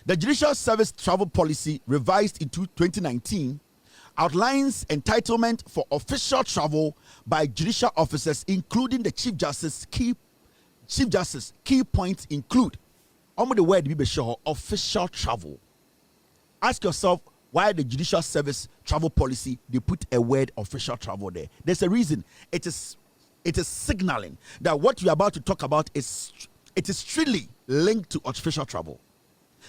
The Judicial Service travel policy, revised in 2019, outlines entitlement for official travel by judicial officers, including the Chief Justice. Key points include, the word be sure, official travel. Ask yourself why the Judicial Service travel policy, they put a word official travel there. There's a reason. It is signaling that what you're about to talk about is strictly linked to official travel.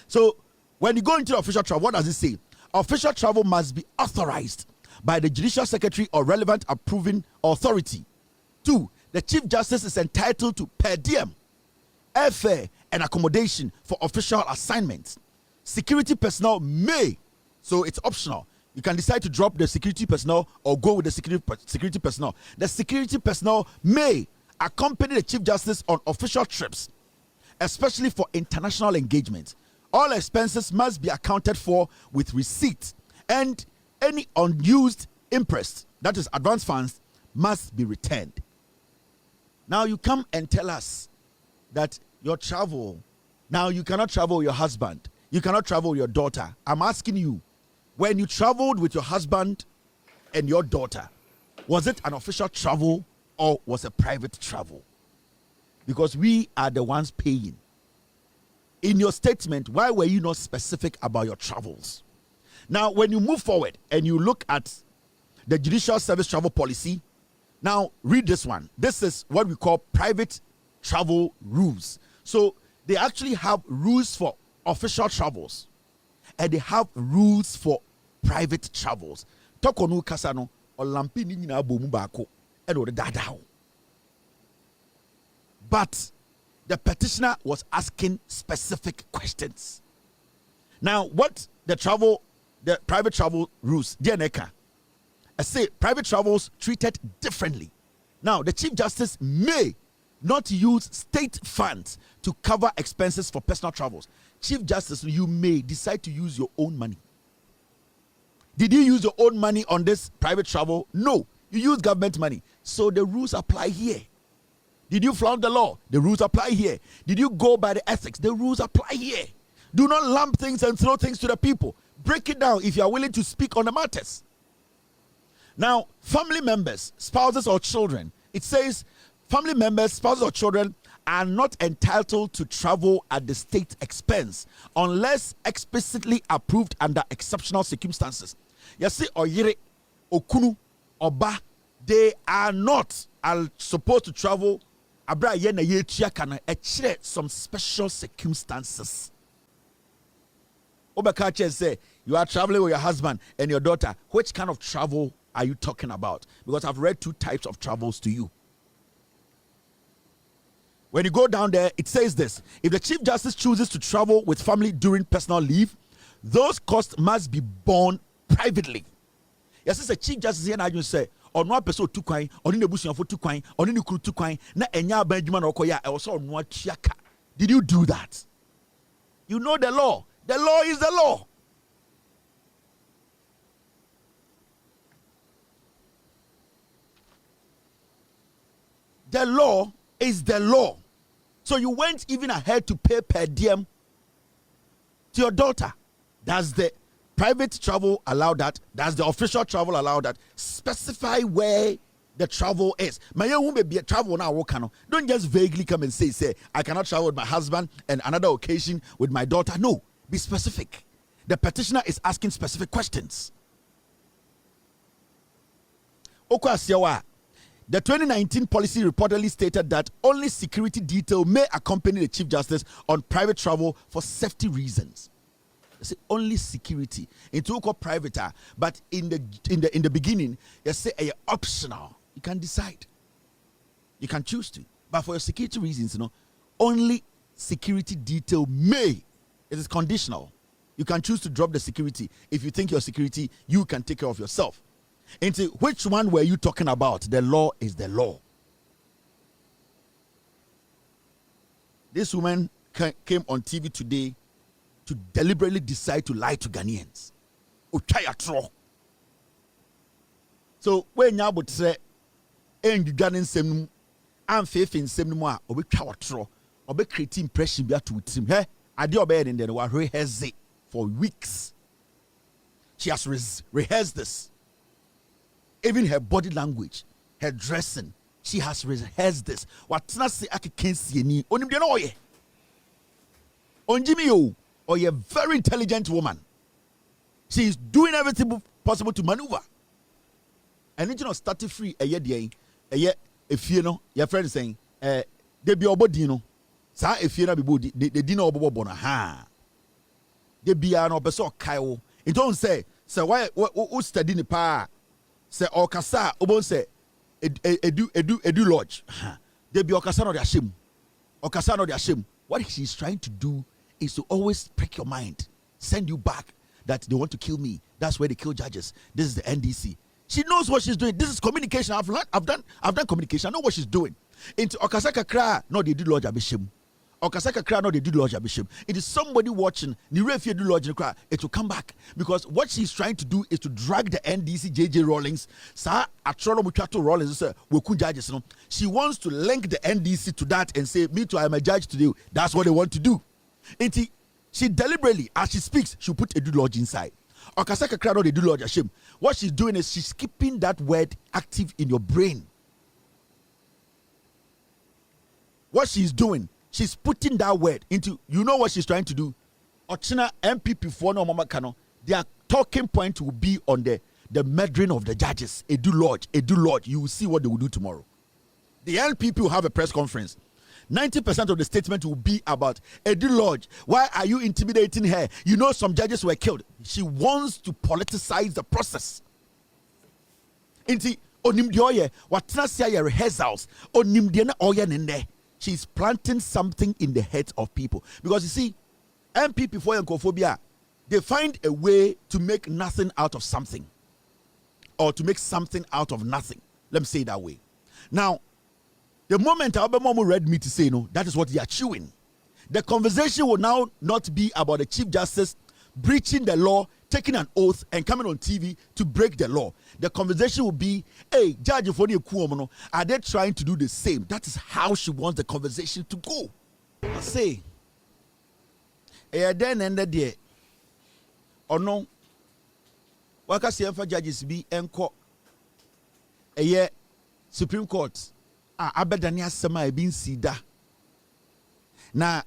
So when you go into official travel, what does it say? Official travel must be authorized by the Judicial Secretary or relevant approving authority. 2, the Chief Justice is entitled to per diem, airfare, and accommodation for official assignments. Security personnel may, so it's optional. You can decide to drop the security personnel or go with the security personnel. The security personnel may accompany the Chief Justice on official trips, especially for international engagement. All expenses must be accounted for with receipt, and any unused interest, that is advance funds, must be returned. Now you come and tell us that your travel, now you cannot travel with your husband, you cannot travel with your daughter. I'm asking you, when you traveled with your husband and your daughter, was it an official travel or was it private travel? Because we are the ones paying. In your statement, why were you not specific about your travels? Now, when you move forward and you look at the Judicial Service travel policy, now read this one. This is what we call private travel rules. So they actually have rules for official travels and they have rules for private travels. Torkonu kasano olampi ni nyina bomu baako e do dadao. But the petitioner was asking specific questions. Now, what the private travel rules, DNECA, I say private travels treated differently. Now, the Chief Justice may not use state funds to cover expenses for personal travels. Chief Justice, you may decide to use your own money. Did you use your own money on this private travel? No, you use government money. So the rules apply here. Did you flout the law? The rules apply here. Did you go by the ethics? The rules apply here. Do not lump things and throw things to the people. Break it down if you are willing to speak on the matters. Now, family members, spouses or children, it says family members, spouses or children are not entitled to travel at the state expense unless explicitly approved under exceptional circumstances. You see, oyire, okunu, oba, they are not supposed to travel some special circumstances. Obakache say you are traveling with your husband and your daughter. Which kind of travel are you talking about? Because I've read 2 types of travels to you. When you go down there, it says this: if the Chief Justice chooses to travel with family during personal leave, those costs must be borne privately. Yes, it's a Chief Justice here, and I say, on one person 2 coin, on the bush for 2 coin, on the crew 2 coin, na enya Benjamin Okoya, also on what chiaka. Did you do that? You know the law. The law is the law. The law is the law. So you went even ahead to pay per diem to your daughter. Does the private travel allow that? Does the official travel allow that? Specify where the travel is. Don't just vaguely come and say, I cannot travel with my husband and another occasion with my daughter. No, be specific. The petitioner is asking specific questions. The 2019 policy reportedly stated that only security detail may accompany the Chief Justice on private travel for safety reasons. They say only security. Into private, but in the beginning, they say optional. You can decide. You can choose to. But for your security reasons, only security detail may. It is conditional. You can choose to drop the security. If you think your security, you can take care of yourself. Into which one were you talking about? The law is the law. This woman came on TV today to deliberately decide to lie to Ghanaians. So when you would say, "En Ghanaian sem, I'm faith in sem no obi twa watro, obi create impression be to him." Hey, ade obey in there we rehearse it for weeks. She has rehearsed this. Even her body language, her dressing, she has rehearsed this. What na say akekensie ni onim de no oye. Onjimi yo, or a very intelligent woman. She is doing everything possible to maneuver. And it started free a year if you know your friend saying they be obodino. Sa if you know be the dinner obobona ha. They be an obeso kaio. It don't say why study the pa say okasa obon say edu lodge. They be okasa no their shame. Okasa no their shame. What she's trying to do is to always prick your mind, send you back that they want to kill me. That's where they kill judges. This is the NDC. She knows what she's doing. This is communication. I've done communication. I know what she's doing. Into Okasaka Kra, no, they do lodge abishim. Okasaka Kra, no, they do lodge abishim. It is somebody watching. If you do lodge Kra, it will come back. Because what she's trying to do is to drag the NDC JJ Rawlings. Sa Atrono Muchato Rawlings, Wekun judges. She wants to link the NDC to that and say, me too, I'm a judge today. That's what they want to do. Into she deliberately, as she speaks, she'll put a do lodge inside. Okasaka Kra, no, they do lodge ashim. What she's doing is she's keeping that word active in your brain. What she's doing, she's putting that word into, you know what she's trying to do? Ochina MPP for no mama kano, their talking point will be on the murdering of the judges. Edu lodge. You will see what they will do tomorrow. The LPP will have a press conference. 90% of the statement will be about Edu Lodge. Why are you intimidating her? You know some judges were killed. She wants to politicize the process. Inti onimdioye watnasia rehearsals onimdiana oya nende. She's planting something in the heads of people because you see, MPP for Yankophobia, they find a way to make nothing out of something, or to make something out of nothing. Let me say it that way. Now, the moment Alabama read me to say no, that is what they are chewing. The conversation will now not be about the Chief Justice breaching the law, taking an oath, and coming on TV to break the law. The conversation will be, hey, Judge Foni Kuomono, are they trying to do the same? That is how she wants the conversation to go. I say, then and there, or no, what I say for judges be enco a year Supreme Court. Abedania Sama bin sida. Na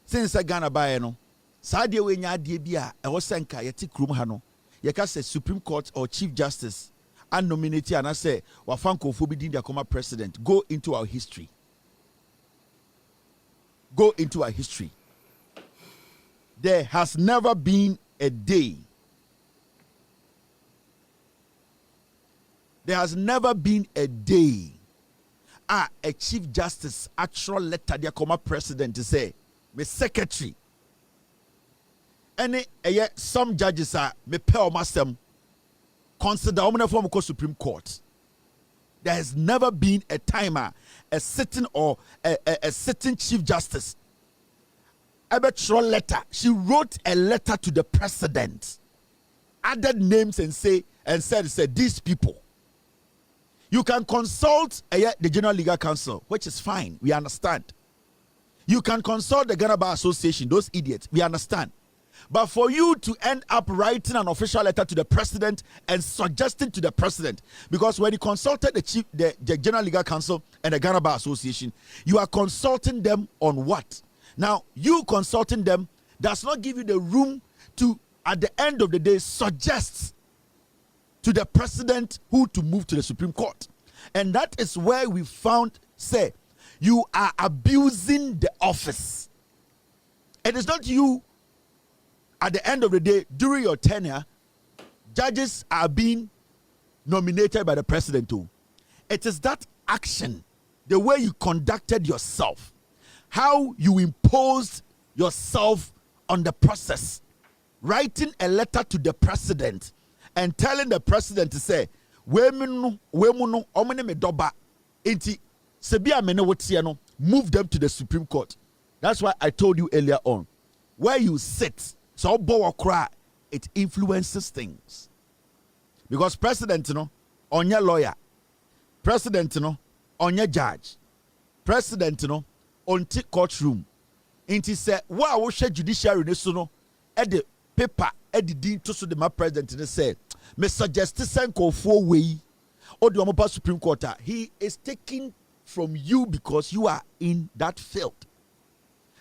since I Ghana by no, Sadia we nya de bia e wosenka yeti krum ha no. Ye ka say Supreme Court or Chief Justice and nominate and I say wafanko fo bi din dia come president. Go into our history. Go into our history. There has never been a day. There has never been a day. A Chief Justice actual letter dia come president to say, me secretary. Any some judges are me pay masem consider omna form ko Supreme Court. There has never been a timer, a sitting or a sitting Chief Justice. Electoral letter. She wrote a letter to the president, added names and said these people. You can consult the General Legal Council, which is fine. We understand. You can consult the Ghana Bar Association, those idiots. We understand. But for you to end up writing an official letter to the president and suggesting to the president, because when you consulted the General Legal Council and the Ghana Bar Association, you are consulting them on what? Now, you consulting them does not give you the room to, at the end of the day, suggest to the president who to move to the Supreme Court. And that is where we found, say, you are abusing the office. It is not you, at the end of the day, during your tenure, judges are being nominated by the president too. It is that action, the way you conducted yourself, how you imposed yourself on the process, writing a letter to the president and telling the president to say, move them to the Supreme Court. That's why I told you earlier on, where you sit, so it influences things. Because president, on your lawyer, president, on your judge, president, on the courtroom, and he said, "Wow, we share judiciary at the paper, at the dean to the president say, me suggest to send for way or the Supreme Court. He is taking from you because you are in that field.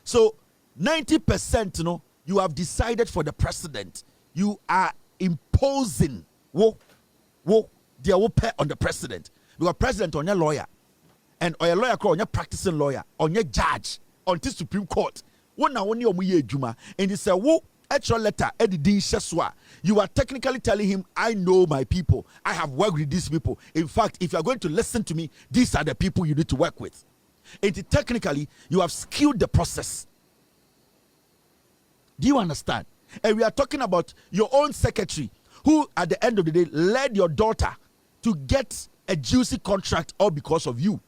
So 90%, you have decided for the president. You are imposing the pay on the president. Because president on your lawyer, and or your lawyer on your practicing lawyer, on your judge, on the Supreme Court. One now only and he said, extra letter, you are technically telling him, I know my people. I have worked with these people. In fact, if you are going to listen to me, these are the people you need to work with. And technically, you have skilled the process. Do you understand? And we are talking about your own secretary, who at the end of the day led your daughter to get a juicy contract all because of you.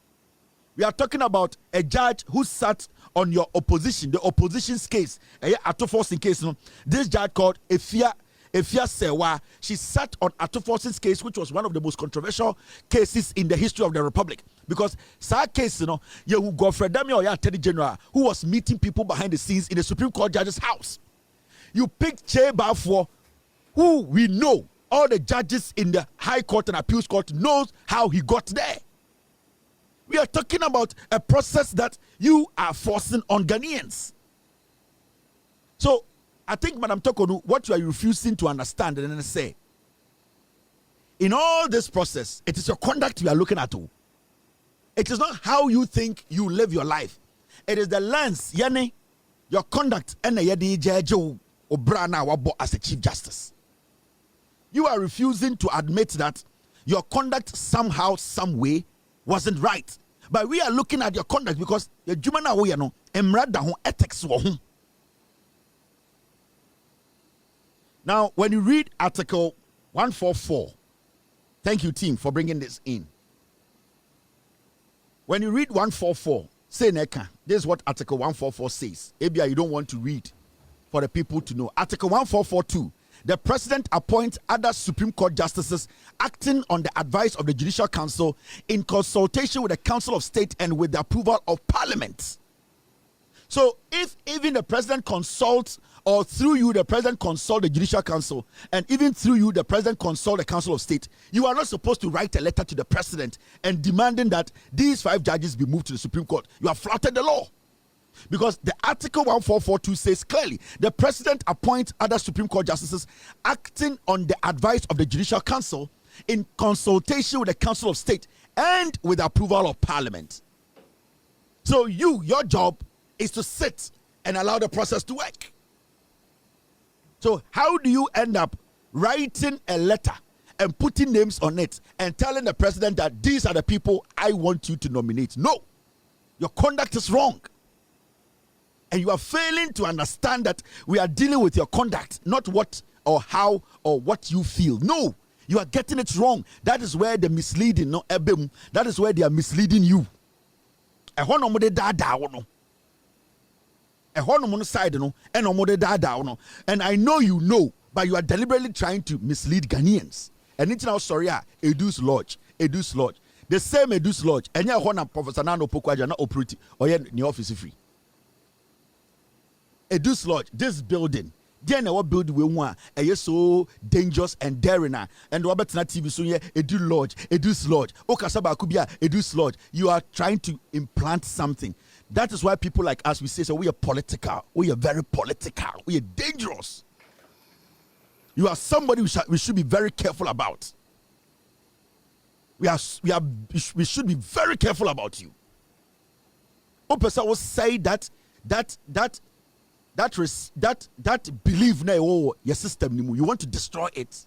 We are talking about a judge who sat on your opposition, the opposition's case, Atoforsin case. This judge called Efia Sewa, she sat on Atoforsin's case, which was one of the most controversial cases in the history of the Republic. Because that case, you Godfrey Dami or Attorney General, who was meeting people behind the scenes in the Supreme Court judge's house. You picked Che Bafo, who we know, all the judges in the High Court and Appeals Court knows how he got there. We are talking about a process that you are forcing on Ghanaians. So, I think, Madam Torkonu, what you are refusing to understand and then say, in all this process, it is your conduct we are looking at. It is not how you think you live your life. It is the lens, your conduct, and as a Chief Justice. You are refusing to admit that your conduct somehow, some way, wasn't right. But we are looking at your conduct because the Jumana way ethics. Now, when you read Article 144, thank you, team, for bringing this in. When you read 144, say Neka, this is what Article 144 says. Maybe you don't want to read for the people to know. Article 1442. The president appoints other Supreme Court justices acting on the advice of the Judicial Council in consultation with the Council of State and with the approval of Parliament. So if even the president consults, or through you the president consult the Judicial Council, and even through you the president consult the Council of State, you are not supposed to write a letter to the president and demanding that these 5 judges be moved to the Supreme Court. You have flouted the law. Because the Article 1442 says clearly, the president appoints other Supreme Court justices acting on the advice of the Judicial Council in consultation with the Council of State and with the approval of Parliament. So your job is to sit and allow the process to work. So how do you end up writing a letter and putting names on it and telling the president that these are the people I want you to nominate? No, your conduct is wrong. And you are failing to understand that we are dealing with your conduct, not what or how or what you feel. No, you are getting it wrong. That is where the misleading, that is where they are misleading you. And I know you know, but you are deliberately trying to mislead Ghanaians. And it's now sorry, Edu's Lodge. The same Edu's Lodge. And you are Professor Nano Pokwaja, not operating, or your office free. Edu's Lodge, this building, then our building we want so dangerous and daring, and Robert's TV so here Edu's Lodge, Okasaba Kubia, Edu's Lodge. You are trying to implant something. That is why people like us, we say so we are political, we are very political, we are dangerous. You are somebody we should be very careful about. we should be very careful about you. One person will say that belief na your system you want to destroy it.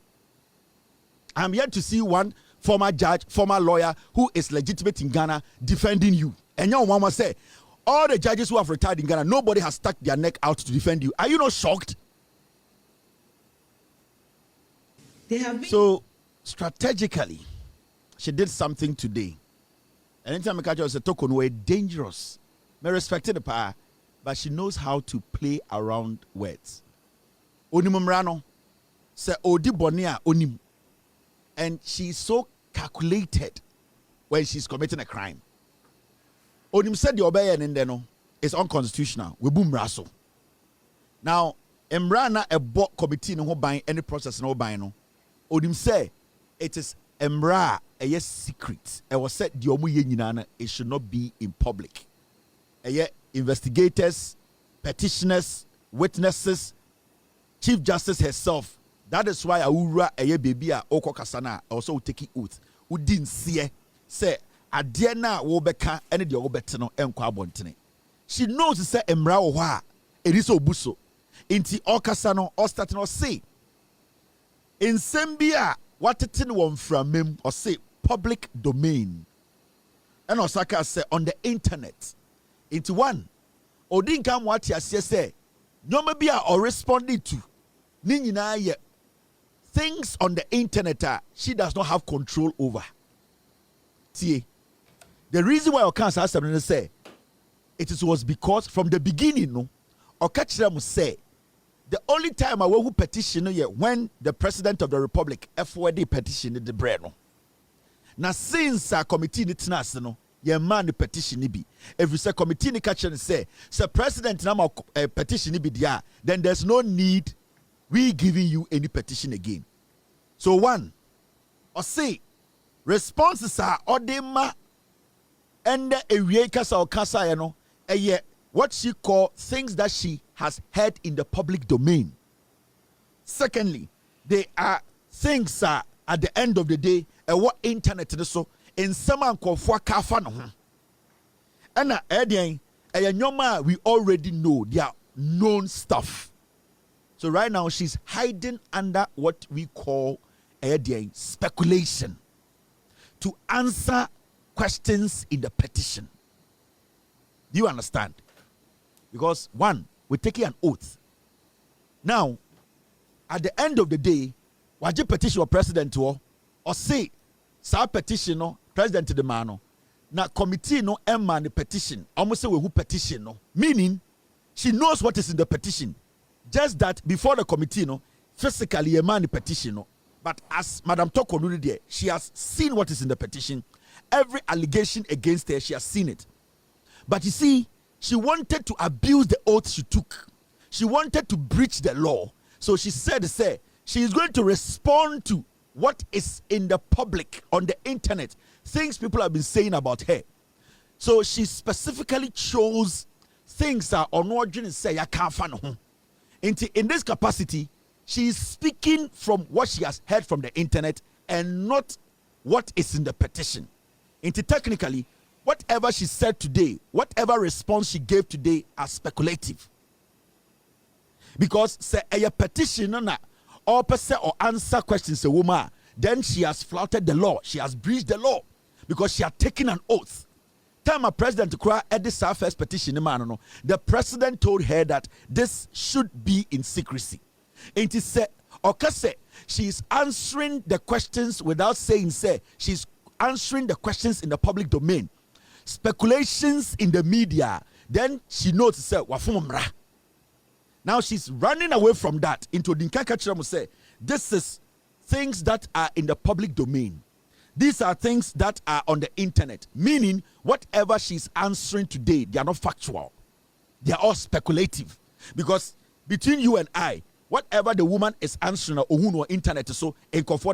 I'm yet to see one former judge, former lawyer who is legitimate in Ghana defending you. And your mama say, all the judges who have retired in Ghana, nobody has stuck their neck out to defend you. Are you not shocked? They have been. So strategically, she did something today. And anytime I catch her, say Torkonu were dangerous. I respect the power, but she knows how to play around words. Onimumrano say Odi Bonia Onim. And she's so calculated when she's committing a crime. Onim said the obey and then is unconstitutional. We boom raso. Now, Emrana a board committee no buying any process no buying no. Onim say it is Emra a yes secret. I was said the omu yenina it should not be in public. A ye investigators, petitioners, witnesses, Chief Justice herself. That is why Aura a ye baby a oko kasana also take oath. Who didn't see say Adiana wobeka any the obetino enkwa bontene. She knows to say Emra oha eriso buso. Inti okasano or starting or say in Sembia what it one from him or say public domain. And Osaka say on the internet. Into one. Odin come what ya say. No maybe or responding to. Ninina ye things on the internet she does not have control over. See, the reason why I can't say it was because from the beginning, no, or catch them say the only time I will petition when the president of the republic FYD petition the bread. Now since our committee nitnas no, your man the petition be. If you say committee ni catch and say president now petition be there, then there's no need we giving you any petition again. So one, or say responses are odema and a kasa or kasa you know, what she call things that she has heard in the public domain. Secondly, they are things at the end of the day what internet so in some for kafano. And we already know they are known stuff. So right now she's hiding under what we call speculation to answer questions in the petition. Do you understand? Because one, we're taking an oath. Now, at the end of the day, what you petition or president or say, sa petition no president the man na committee no emma the petition. Almost say we who petition no. Meaning, she knows what is in the petition. Just that before the committee no, physically a man the petition no. But as Madam Torkonu there, she has seen what is in the petition. Every allegation against her, she has seen it. But you see, she wanted to abuse the oath she took. She wanted to breach the law. So she said, she is going to respond to what is in the public, on the internet, things people have been saying about her. So she specifically chose things that on origin say, I can't find home. In this capacity, she is speaking from what she has heard from the internet and not what is in the petition. Technically, whatever she said today, whatever response she gave today are speculative. Because say a petition or person or answer questions a woman, then she has flouted the law. She has breached the law because she had taken an oath. Time a president cry at this first petition, the president told her that this should be in secrecy. And he said, she is answering the questions without saying she's answering the questions in the public domain. Speculations in the media, then she knows wafumra. Now she's running away from that into Dinkaka say this is things that are in the public domain. These are things that are on the internet, meaning whatever she's answering today, they are not factual. They are all speculative. Because between you and I, whatever the woman is answering on internet, so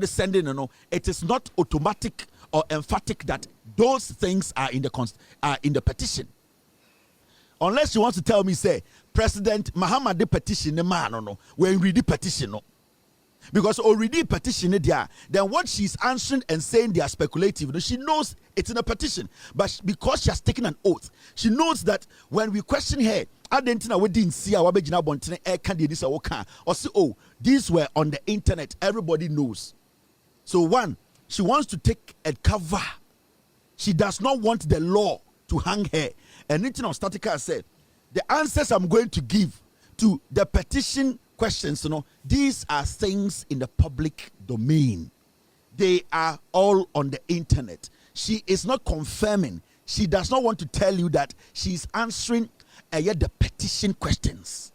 sending, it is not automatic or emphatic that those things are in the petition. Unless you want to tell me, say, President Muhammad the petition, the man, when read the petition, no. Because already petition there, then what she's answering and saying they are speculative. You know, she knows it's in a petition, but because she has taken an oath, she knows that when we question her, I didn't know we didn't see our original bontine air candidates or say, oh, these were on the internet. Everybody knows. So one, she wants to take a cover. She does not want the law to hang her. And Nitin of Statica said, the answers I'm going to give to the petition questions, you know, these are things in the public domain. They are all on the internet. She is not confirming. She does not want to tell you that she's answering yet the petition questions.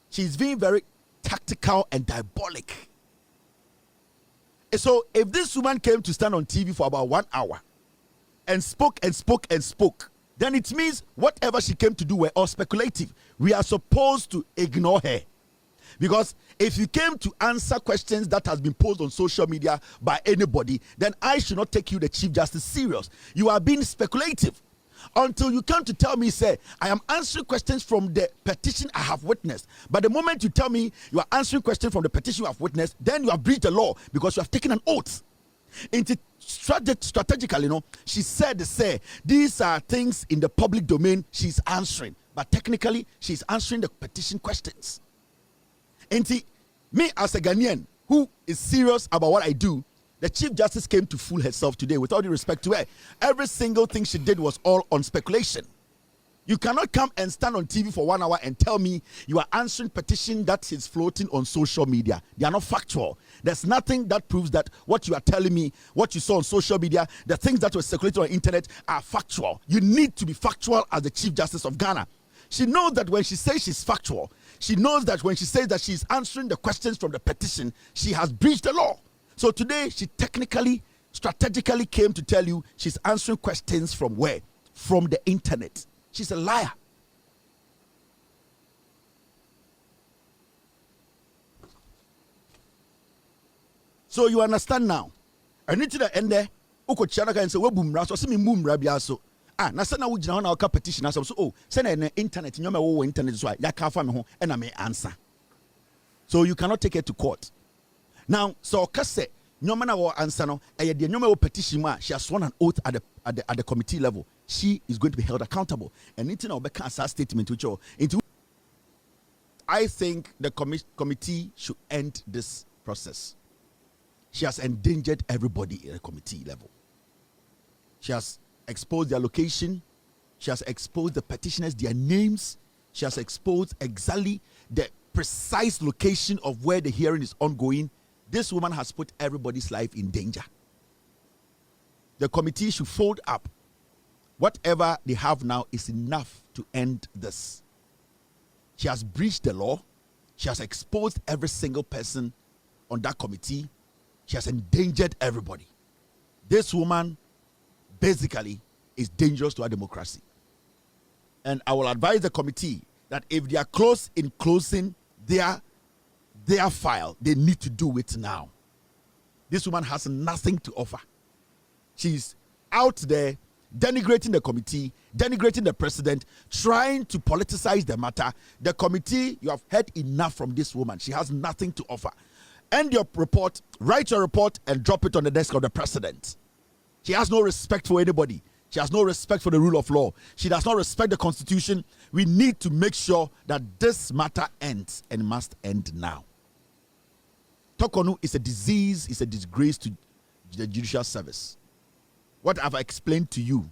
She's being very tactical and diabolic. So if this woman came to stand on TV for about 1 hour and spoke, then it means whatever she came to do were all speculative. We are supposed to ignore her. Because if you came to answer questions that has been posed on social media by anybody, then I should not take you, the Chief Justice, serious. You are being speculative. Until you come to tell me, say, I am answering questions from the petition I have witnessed. But the moment you tell me you are answering questions from the petition you have witnessed, then you have breached the law because you have taken an oath. Strategically, you know, she said, these are things in the public domain she's answering, but technically she's answering the petition questions. And me as a Ghanaian who is serious about what I do, the Chief Justice came to fool herself today, with all due respect to her. Every single thing she did was all on speculation. You cannot come and stand on TV for 1 hour and tell me you are answering petition that is floating on social media. They are not factual. There's nothing that proves that what you are telling me, what you saw on social media, the things that were circulated on the internet are factual. You need to be factual as the Chief Justice of Ghana. She knows that when she says she's factual, she knows that when she says that she's answering the questions from the petition, she has breached the law. So today, she strategically came to tell you she's answering questions from where? From the internet. She's a liar. So you understand now. I need to the end there. Uko chana and say, "We boom so see me boom so." Na say na wo gina na petition so oh, say na internet nyoma wo internet so ya ka fa me ho na me answer. So you cannot take it to court. Now, so kase nyoma na wo answer no e de nyoma wo petition ma she has sworn an oath at the committee level. She is going to be held accountable. And anything about cancer statement which I think the committee should end this process. She has endangered everybody at the committee level. She has exposed their location. She has exposed the petitioners, their names. She has exposed exactly the precise location of where the hearing is ongoing. This woman has put everybody's life in danger. The committee should fold up. Whatever they have now is enough to end this. She has breached the law. She has exposed every single person on that committee. She has endangered everybody. This woman basically is dangerous to our democracy. And I will advise the committee that if they are close in closing their file, they need to do it now. This woman has nothing to offer. She's out there denigrating the committee, denigrating the president, trying to politicize the matter. The committee, you have heard enough from this woman. She has nothing to offer. End your report, write your report, and drop it on the desk of the president. She has no respect for anybody. She has no respect for the rule of law. She does not respect the constitution. We need to make sure that this matter ends, and must end now. Torkonu is a disease, is a disgrace to the judicial service. What I've explained to you,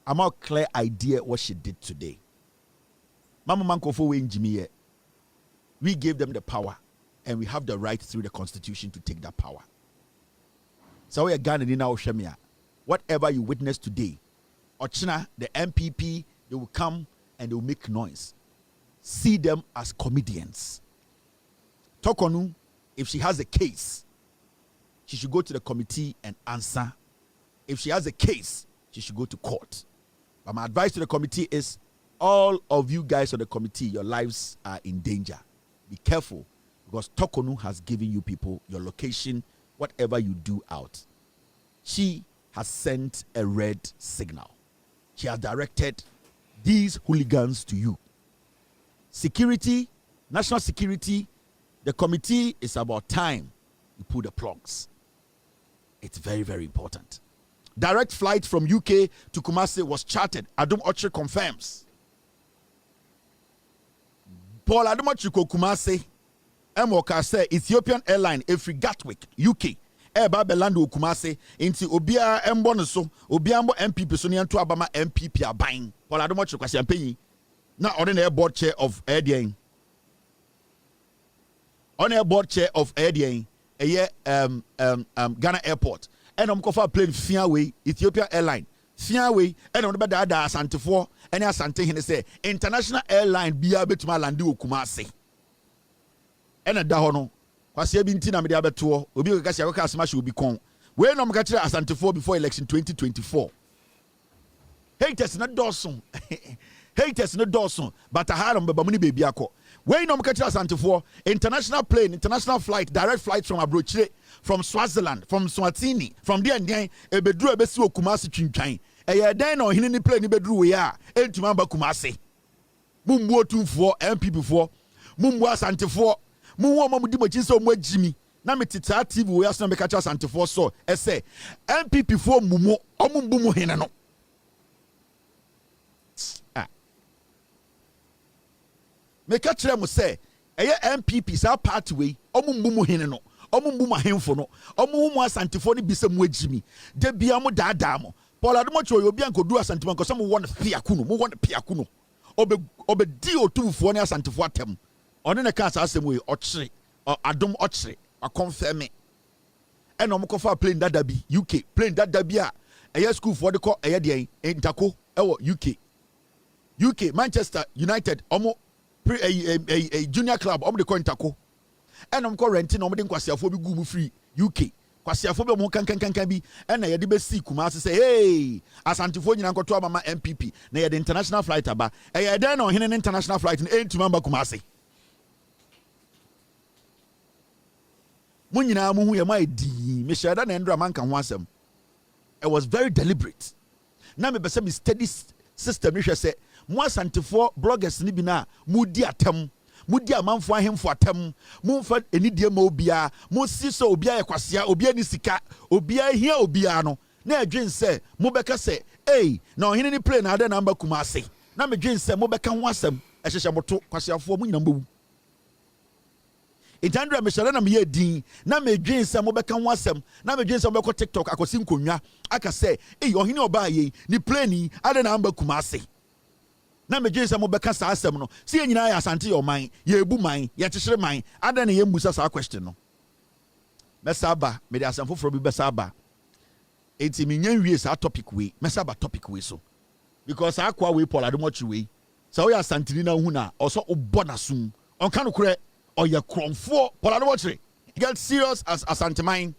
I'm not clear idea what she did today. Mama Mankofo we we gave them the power, and we have the right through the constitution to take that power. So we are Ghana now, Shemia. Whatever you witness today, Ochina, the MPP, they will come and they will make noise. See them as comedians. Torkonu, if she has a case, she should go to the committee and answer. If she has a case, she should go to court. But my advice to the committee is, all of you guys on the committee, your lives are in danger. Be careful, because Torkonu has given you people your location, whatever you do out. She has sent a red signal. She has directed these hooligans to you. Security, national security, The committee is about time you pull the plugs. It's very, very important. Direct flight from UK to Kumasi was chartered. Adum Oche confirms. Paul Adum Oche Kumasi. Emoka say Ethiopian airline every Gatwick, UK. Eba belando Kumasi into Obia Mbonoso, Obiambo MPP so nianto abama MPP are buying. Paul Adum Oche kwasi ampenyi. Na ordinary board chair of Airdian. On a board chair of Airdian. Ghana airport and kofa plane Fiaway Ethiopia airline Fiaway and on the bad Asante for and Asante he say international airline bia betuma landi Kumasi and a dahono kwase binti na me dia beto obi ka sia ka smash obi kon we no mka kire Asante for before election 2024 haters na dawson haters na dawson but aharam beba muni baby akọ. When you catch Asante for international plane, international flight, direct flight from Abrochire, from Swaziland, from Swatini, from there and then, a bedroom besu Kumasi Chinchain. A then or hini plane bedroom ya, and to Mamba Kumasi. Mumbo 2 MPP 4, Mumbo Asante 4, Mumbo Mamudimo Mwe Jimmy. Namitita TV we ask them catch Asante 4 so, say MPP 4 Mumo, Omumbumo Hinano. Make a trem say, MPP sa party way, Omumbumu Hineno, Omumuma Hinfono, Omuma Santifoni Bisam Jimmy, de Biamo Dadamo, Paul Adamocho, Yobianco do a Santiman, because someone want Piacuno, who want Piacuno, Obe DO2 for near Santifuatem, on in a cast as the way, Ochre, or Adom Ochre, or confirm me. And Omokofa playing that Dabi, UK, playing that Dabia, a year school for the court, a year in Taco, UK, Manchester United, a junior club the coin taco and I'm renting on the Quasiafo be free UK Quasiafo mo can be and I did see Kumasi say hey Asantifoni and Kotoa Mama MPP na the international flight aba a then on an international flight in 8 to Mamba Kumasi Munina mu ya my d Mishada and Andra man can wasem. It was very deliberate. Now me be steady system you say mo Asantefoɔ bloggers ni bi na mudi atem mudi amanfo ahemfo atem mo fa enidie ma obia mo si so obia yakwasia obia ni sika obia hia obia no na adwen sɛ mo bɛka sɛ ei na ɔhene ni play na ade namba Kumasi na me dwen sɛ mo bɛka ho asɛm ɛhyehyɛ moto kwasiafoɔ mo nyina mbawu Itandra me shara na me din na me dwen sɛ mo bɛka ho asɛm na me dwen sɛ mo bɛkɔ TikTok akosi nkonwa aka sɛ ei ɔhene ɔbaa yi ni play ni ade namba Kumasi na me dwen sɛ mo bɛka saa asɛm no si nyina ya Asante yɛ ɔman yɛ ebu man yɛ kyekyere man ada na yɛ mbusa saa question no mesaba me de asɛm foforo bi bɛsaba enti me nya wie saa topic we mesaba topic we so because akwa we Paul Ademochi we sɛ wo yɛ Asante ni na hu na ɔsɔ obɔ na sum ɔnka no korɛ ɔyɛ krɔmfoɔ Paul Ademochi get serious as Asante man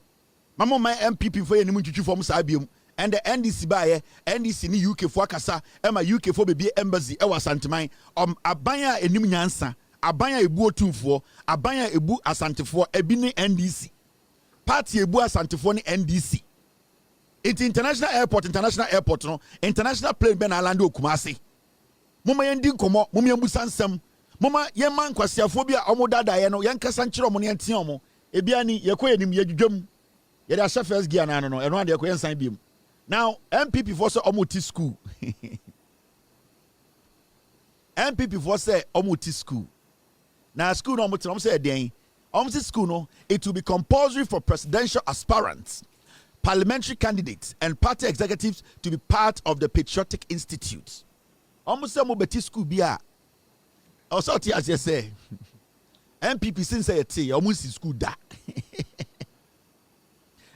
mama man MPP for yɛ nimu twitwi fam saa biom. And the NDC by NDC ni UK for kasa ema UK for baby embassy ewa Asanteman abanya enim nyansa abanya ebu otumfo abanya ebu Asantefo ebi ni NDC party ebu Asantefo ni NDC it international airport no international plane be na land Kumasi mama yendi nkomo mama yembusa nsem mama yemman kwasiafo bi a omo dada ye no yenkasa nkyere omo ne ntia omo ebi ani yekoye nim yedwudwam ye da chef first gear na no eno ade yekoye nsan biem. Now, MPP for say omuti school. MPP for say omuti school. Now school no omuti say den. Omuti school no it will be compulsory for presidential aspirants, parliamentary candidates and party executives to be part of the Patriotic Institute. Omuti say omubeti school bia. Also as you say. MPP since say it omuti school da.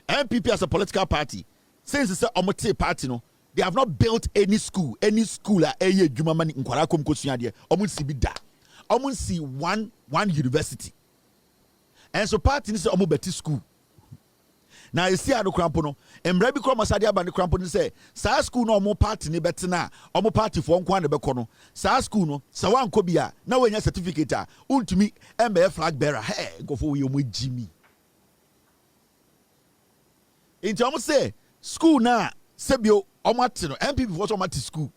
MPP as a political party since it's a omote party no, they have not built any school at eye dwuma mani nkwara kom kosua de omunsi bi da omunsi one university and so party ni say omobeti school na esi ado krampo no emra bi krom asade aba ne krampo ni say sa school no omo party ni betena omo party for nkwa ne beko no sa school no sa wanko bia na wanya certificate a untumi embe flag bearer hey go for we omo jimi into omo say school na sebio omati no MPP for omati school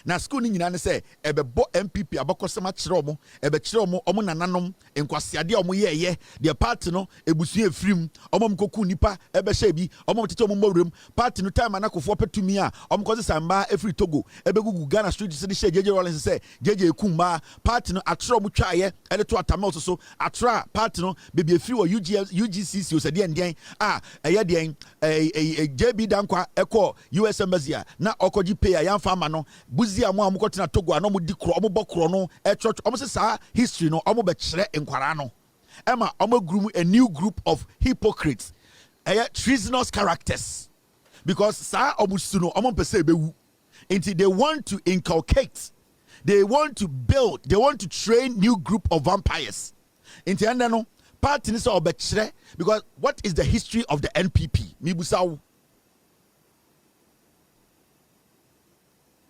na school ni nyina ne say ebebo MPP abakosema kire omo kire omo nananom enkwasiade omo ye the party no ebusu efrim omo mkoku nipa hye bi omo tete omo mawrem party no time anakofo petumi a omo koze samba every Togo gugu Ghana street se de hye JJ Rollins say JJ ekumba party no atro omo twaye ele to atama so atra party no bebi efiri wo UGCC o se de ndien eye de JB dankwa eko US embassy na okoji pay a yamfa ama no buzi amu amukotena Togo no mo di kro omo bokro no church omo se sa history no omo be kire enkwara no ema omo group a new group of hypocrites treasonous characters because sa omo suno omo pese bewu until they want to inculcate, they want to build, they want to train new group of vampires until no party is all because what is the history of the NPP mibusaw?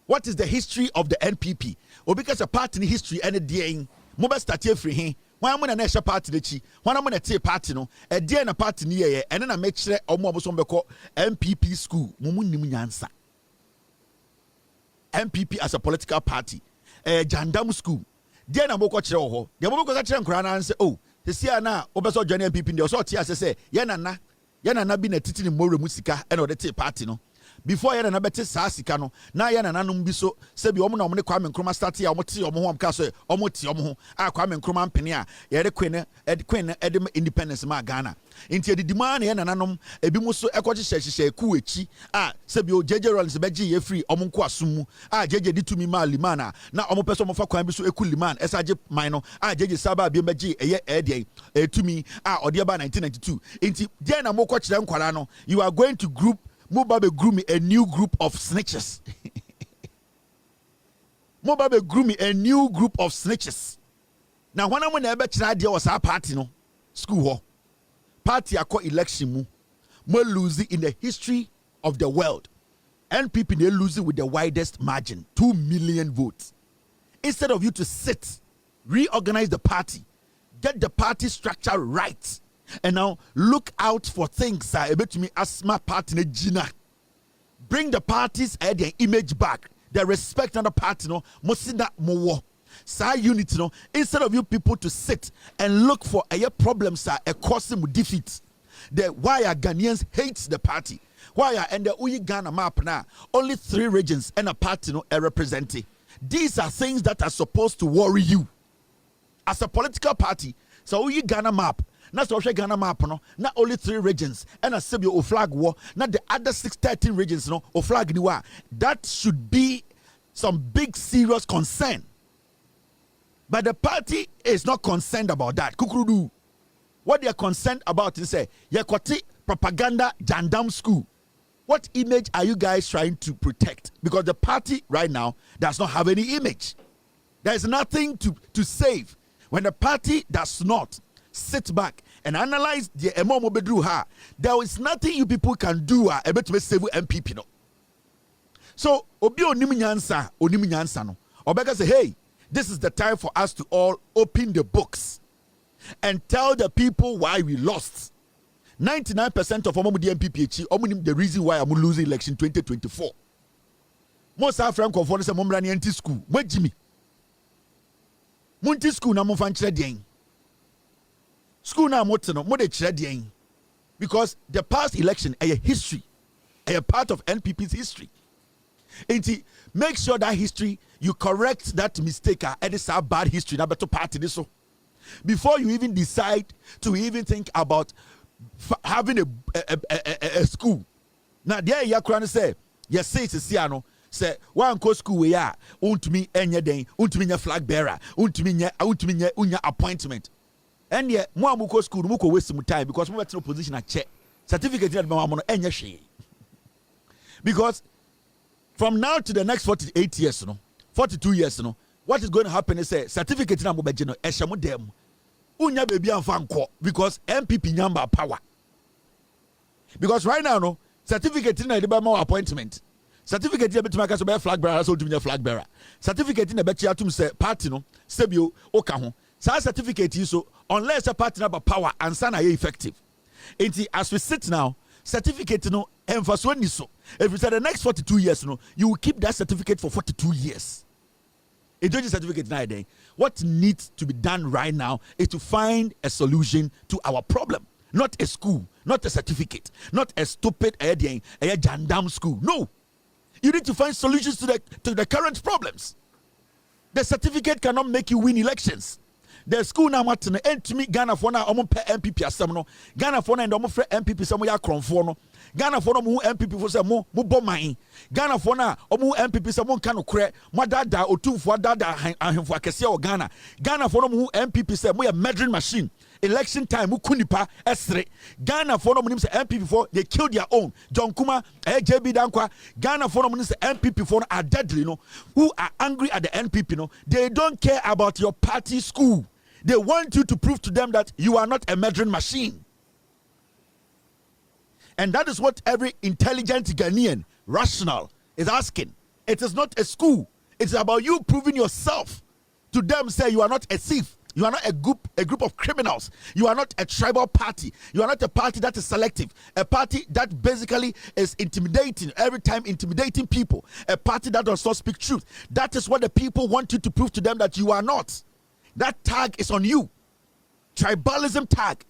What is the history of the NPP? Or because a party in history and a day, mobile start here free him. Why am I na party the chi? Why am I na party no? A day na party near and then I make sure omo bosombe MPP school. Mumu nimu nyansa. MPP as a political party. Jandam school. Day na moko chere ho. Dey moko ka chere nkura na say oh, se sia na obeso join MPP dey so tia say ye na bi na titi ni more musika and the party no. Before yana na bete saa sika no na yana nanum bi so se bi omo na omo ne Kwame Nkrumah start ya omo te omo ho am ka so omo te omo ho Kwame Nkrumah mpene a ye de queen independence ma Ghana nti edi demand yana nanum ebi mu so ekoje hye ku echi se bi o JJ Rollins beji ye free omo nko asum JJ di tumi ma limana na omo person mo fa kwan bi so eku liman esaje man no JJ saba bi beji eye etumi ode ba 1992 nti dey na mo ko kire nkwara no you are going to group Mubabe grew me a new group of snitches. Mubabe grew me a new group of snitches. Now, when I'm never tried, was our party, no school hall. Party I call election more losing in the history of the world. NPP they losing with the widest margin, 2 million votes. Instead of you to sit, reorganize the party, get the party structure right. And now look out for things about me as my partner Gina. Bring the party's their image back. The respect on the party no mosina mo. Sa unity no instead of you people to sit and look for problems a causing defeat. The why are Ghanaians hates the party. Why are and the Uyi Ghana map now only 3 regions and a party no representing. These are things that are supposed to worry you as a political party. So Uyi Ghana map. Na so Ghana map no na only 3 regions and a Sebio o flag war na the other 13 regions no o flag ni wa. That should be some big serious concern. But the party is not concerned about that. Kukurudu. What they are concerned about is say yakoti propaganda jandam school. What image are you guys trying to protect? Because the party right now does not have any image. There is nothing to save. When the party does not sit back and analyze the emomo bedru ha, there is nothing you people can do about to save MPP no. So obi onim nyansa no. Obeka say, hey, this is the time for us to all open the books and tell the people why we lost. 99% of omo the MPP the reason why I'm losing election 2024. Most African conference say momra ni anti school. Mo jimi. Munti school na mo fan kire den. School now mo de kire because the past election a history, a part of NPP's history. And make sure that history you correct that mistake and it's a bad history na better party this so before you even decide to even think about having a school. Now there you can say yes say it's no say one go school we are untumi enye den untumi nya flag bearer untumi nya appointment. And yet, more muko school, muko waste some time because we have no position at check. Certificate at Mamma and because from now to the next 48 years, 42 years, what is going to happen is say certificate na mobile eshamu dem. Unya baby and fan because MPP nyamba power. Because right now, no certificate in a more appointment. Certificate in a better flag bearer, so to be a flag bearer. Certificate in a better to say party no sebio okaho. Sa certificate is so unless a party about power and sana effective. As we sit now, certificate no emphasize ni so. If you say the next 42 years no, you will keep that certificate for 42 years. A judge's certificate now. What needs to be done right now is to find a solution to our problem. Not a school, not a certificate, not a stupid jandam school. No. You need to find solutions to the current problems. The certificate cannot make you win elections. The school now want to end to me Ghana for now MPP asem Ghana for now and MPP some ya kronfo no Ghana for no MPP for say mo bomai Ghana for now MPP some kan okre mo dada otumfo dada ahemfo akese o Ghana for no MPP say mo ya measuring machine election time kunipa esre Ghana for no say MPP for they kill their own John Kuma JB Dankwa Ghana for no say MPP for are deadly no who are angry at the NPP no they don't care about your party school. They want you to prove to them that you are not a measuring machine. And that is what every intelligent Ghanaian, rational, is asking. It is not a school. It's about you proving yourself to them. Say you are not a thief. You are not a group of criminals. You are not a tribal party. You are not a party that is selective. A party that basically is intimidating, every time intimidating people. A party that does not speak truth. That is what the people want you to prove to them that you are not. That tag is on you. Tribalism tag,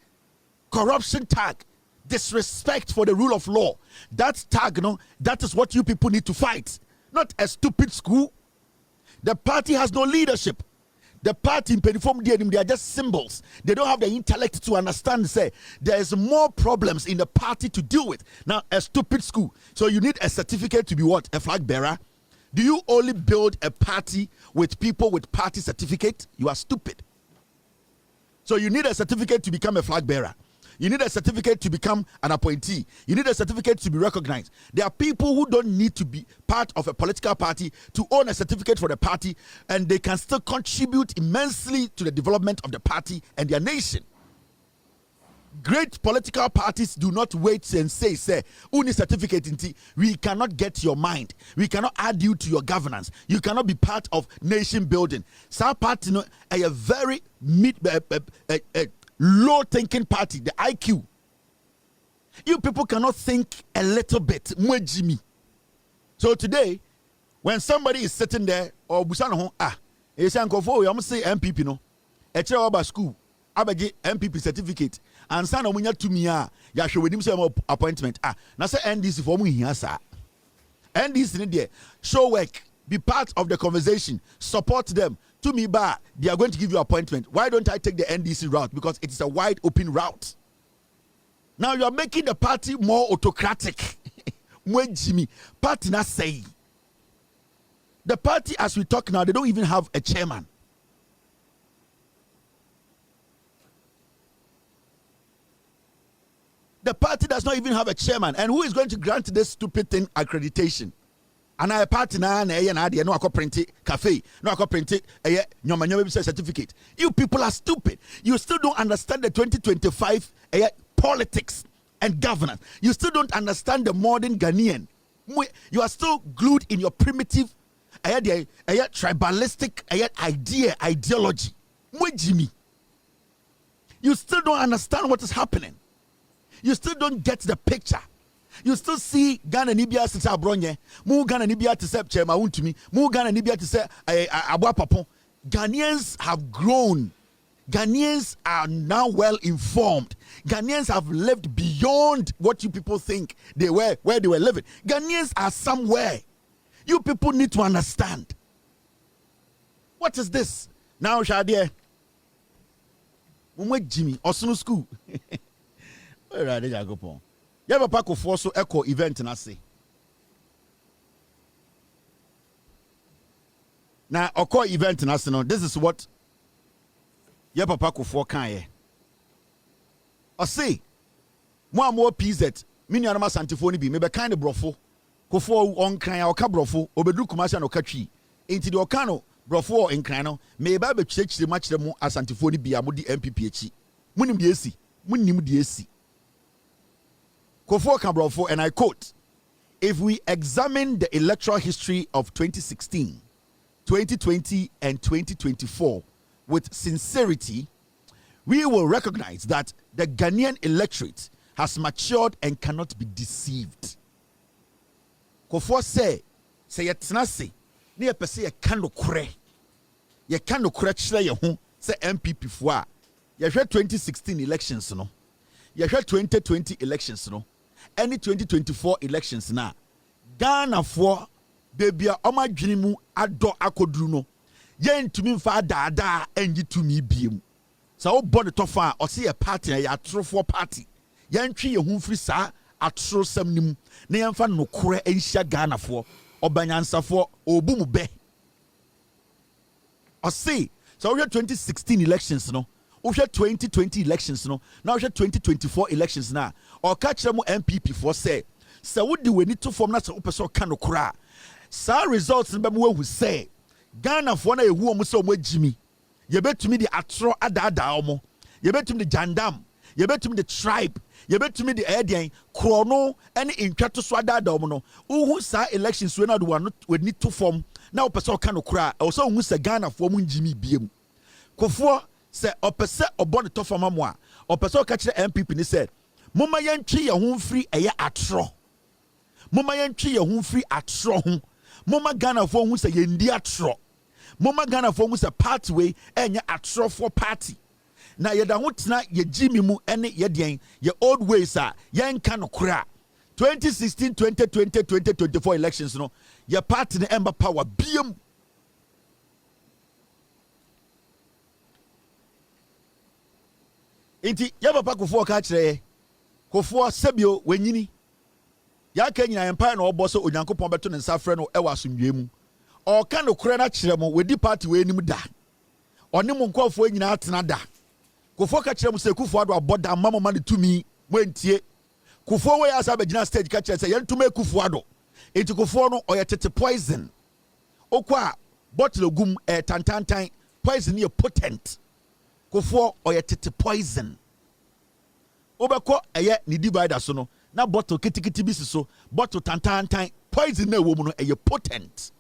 corruption tag, disrespect for the rule of law. That tag, no, that is what you people need to fight. Not a stupid school. The party has no leadership. The party in Periform they are just symbols. They don't have the intellect to understand, say, there is more problems in the party to deal with. Now, a stupid school. So you need a certificate to be what? A flag bearer? Do you only build a party with people with party certificate? You are stupid. So you need a certificate to become a flag bearer. You need a certificate to become an appointee. You need a certificate to be recognized. There are people who don't need to be part of a political party to own a certificate for the party, and they can still contribute immensely to the development of the party and their nation. Great political parties do not wait and say, "Uni certificate, we cannot get your mind. We cannot add you to your governance. You cannot be part of nation building." Some party, a very low thinking party, the IQ. You people cannot think a little bit. So today, when somebody is sitting there, or busano it's uncomfortable. I'm say MPP no, a chair about school, abaji MPP certificate. And son of Munya to me, ya show with him some appointment. Now say NDC for me here, sir. NDC in there, show work, be part of the conversation, support them. To me, they are going to give you appointment. Why don't I take the NDC route? Because it is a wide open route. Now you are making the party more autocratic. Party not say. The party, as we talk now, they don't even have a chairman. The party does not even have a chairman. And who is going to grant this stupid thing accreditation? And I party na no I print it cafe, no I print it certificate. You people are stupid. You still don't understand the 2025 politics and governance. You still don't understand the modern Ghanaian. You are still glued in your primitive tribalistic ideology. You still don't understand what is happening. You still don't get the picture. You still see Ghana Nibia to say Abronye, Mu Ghana Nibia to say Chema Untumi, Mu Ghana Nibia to say Abwa Papon. Ghanaians have grown. Ghanaians are now well informed. Ghanaians have lived beyond what you people think they were, where they were living. Ghanaians are somewhere. You people need to understand. What is this? Now, Shadia, Jimmy, Osunu School. Where are they go? You have a pack of force echo event and I say. Now, a core event and I say, this is what you have a pack of 4 can. I say, more PZ, Minyanama Santifoni be, maybe kind of brofo, Kofo on crying or cabrofo, Obedu Kumashan or Kachi, into the Okano, brofo in Crano, may Baby church the much the more as Santifoni be Amudi MPPH. Munim DSC, Munim DSC. Kofo Cabrofo, and I quote, if we examine the electoral history of 2016, 2020, and 2024 with sincerity, we will recognize that the Ghanaian electorate has matured and cannot be deceived. Kofo say yetena se na ye pese ye ka nokure kire ye ho say MPP fo a ye hwe 2016 elections no, ye hwe 2020 elections no, any 2024 elections na Ghana for bebia omadwene mu ado akoduru no ye ntumi mfa daada enyi tumi biem. Sa wo body tofa o se ye party ya atrofo party ye ntwe ye hu firi saa atro sam nim na ye mfa nokore enhia Ghana for obanyansafo obu mu be o se so we 2016 elections no, we 2020 elections no, now we 2024 elections na o ka kire mu MPP for say wo di weni to form na se wo pese o ka nokora sa results be mu hu say Ghana for na ewu omo se omo agimi ye betumi di atro adada omo ye betumi di jandam ye betumi di tribe ye betumi di edian krono ene intwato so adada omo no uhu sa elections we na do one weni to form na wo pese o ka nokora o so hu se Ghana for mu ngimi biem kofo se o pese obo ne to form amo a o pese o ka kire MPP ni said moma yentwe ye ho free eye atro moma yentwe ye ho free atro ho moma Ghana for hu se ye ndi atro moma Ghana for hu se pathway enye atro for party na ye da ho tena ye jimi mu ene ye den ye old ways a ye nka no kra 2016 2020 2024 elections no ye party ne ember power biem inti ye papa kofo ka kire kofo sebio wanyini ya ka nyina empire na obo so onyankopon beto ne nsa frɛ no ɛwɔ asomdwe mu o ka no kora na kyerɛ mo wedi party we nim da ɔne mo nkɔfo nyina atena da kofo ka kyerɛ mo sɛ kufo ado aboda mama ma ne tumi mo entie kufo we asa begina stage ka kyerɛ sɛ yɛntuma kufo ado enti kufo no ɔyɛ tete poison okwa bottle gum tantantan poison ye potent kufo ɔyɛ tete poison obekɔ ɛyɛ ni divider so no na bottle kitikiti bi so bottle tantantan poison na ewo mu no ɛyɛ potent.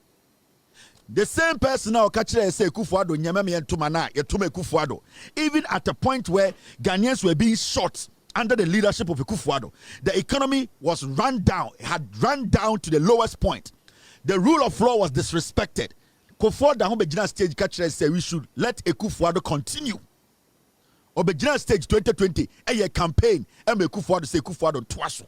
The same person now catcher say Kufuado nyamame yentuma na yetume Kufuado. Even at a point where Ghanaians were being shot under the leadership of Kufuado, the economy was run down. It had run down to the lowest point. The rule of law was disrespected. Kufuado who began stage catcher say we should let Kufuado continue. Obegina stage 2020 a campaign and make Kufuado say Kufuado twaso.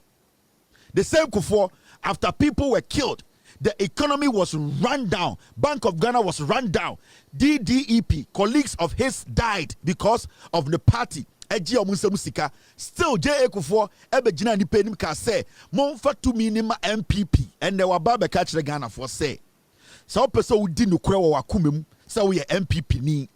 The same Kufuado after people were killed, the economy was run down. Bank of Ghana was run down. DDEP, colleagues of his died because of the party. Still, J. Kufuor, Ebegina ni penim ka say, Monfa to minima MPP, and they were baba catch the Ghana for say. So, person who didn't know wa kumim, so we MPP ni.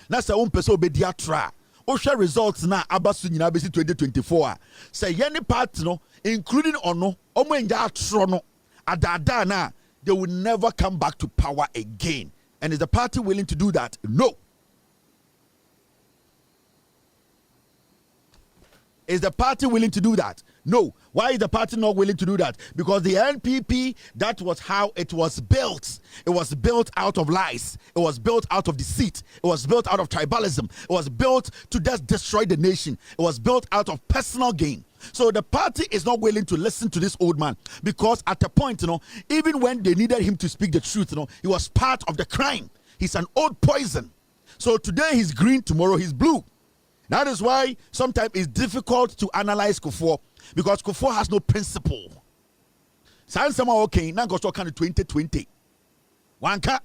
Na sa person be diatra. Osha results na abasu nyina besi 2024. Say, yeni party no, including ono, omo enja atrono. Adadana, they will never come back to power again. And is the party willing to do that? No. Is the party willing to do that? No. Why is the party not willing to do that? Because the NPP, that was how it was built. It was built out of lies. It was built out of deceit. It was built out of tribalism. It was built to just destroy the nation. It was built out of personal gain. So the party is not willing to listen to this old man because at a point, even when they needed him to speak the truth, he was part of the crime. He's an old poison. So today he's green, tomorrow he's blue. That is why sometimes it's difficult to analyze Kufuor because Kufuor has no principle. Science somehow okay, now go to 2020. Wanka,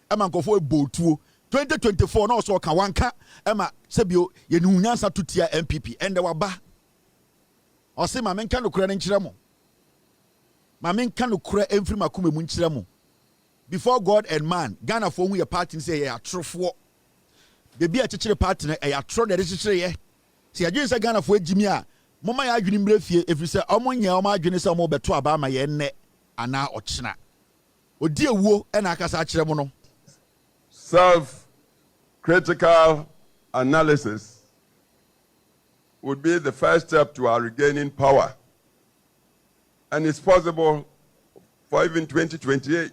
Emma Kufuor Boadu. 2024 no so kan wanka Emma Sebio ye nunyansa tutia MPP and the waba. O se ma menka no kura nkyere mo. Ma menka no kura emfiri makume mu nkyere mo. Before God and man, Ghana for who your party say ye atrofo. Bebi a chechire party na ye atro de chechire ye. Se adwene say Ghana for agimi a, mama ya adwene mbrefie efiri say omonye o ma adwene say o mo beto aba ma ye nne ana ochena. Odi ewuo e na akasa akire mo no. Self-critical analysis would be the first step to our regaining power. And it's possible for even 2028.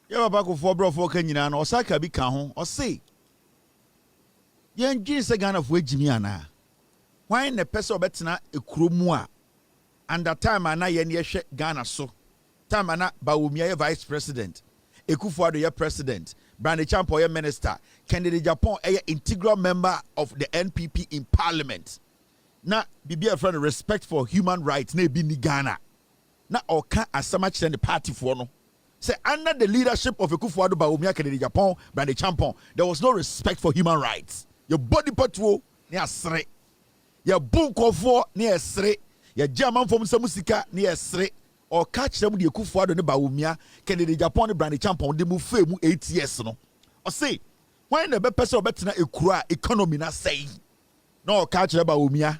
Yeah, Baba for bro for Kenya and Osaka be can or say. Yen Jin Sagana for Jimiana. why the person betina a kromua and the time ana yen Ghana so time ana Bawumia vice president Ekufuado ye president Brandy Champo ye minister candidate Japan a integral member of the NPP in parliament na bibi a friend respect for human rights na bi ni Ghana na oka asama the party for no say under the leadership of Ekufuado Bawumia candidate Japan Brandy Champo there was no respect for human rights your body patrol ni asre your bunkofo ni asre your German from Samusika ni asre or catch them the Ekufuado ne Bawumia candidate Japan ne Brandy Champo de mu fe mu 8 years no or say when the person betina ekura economy na say no catch Bawumia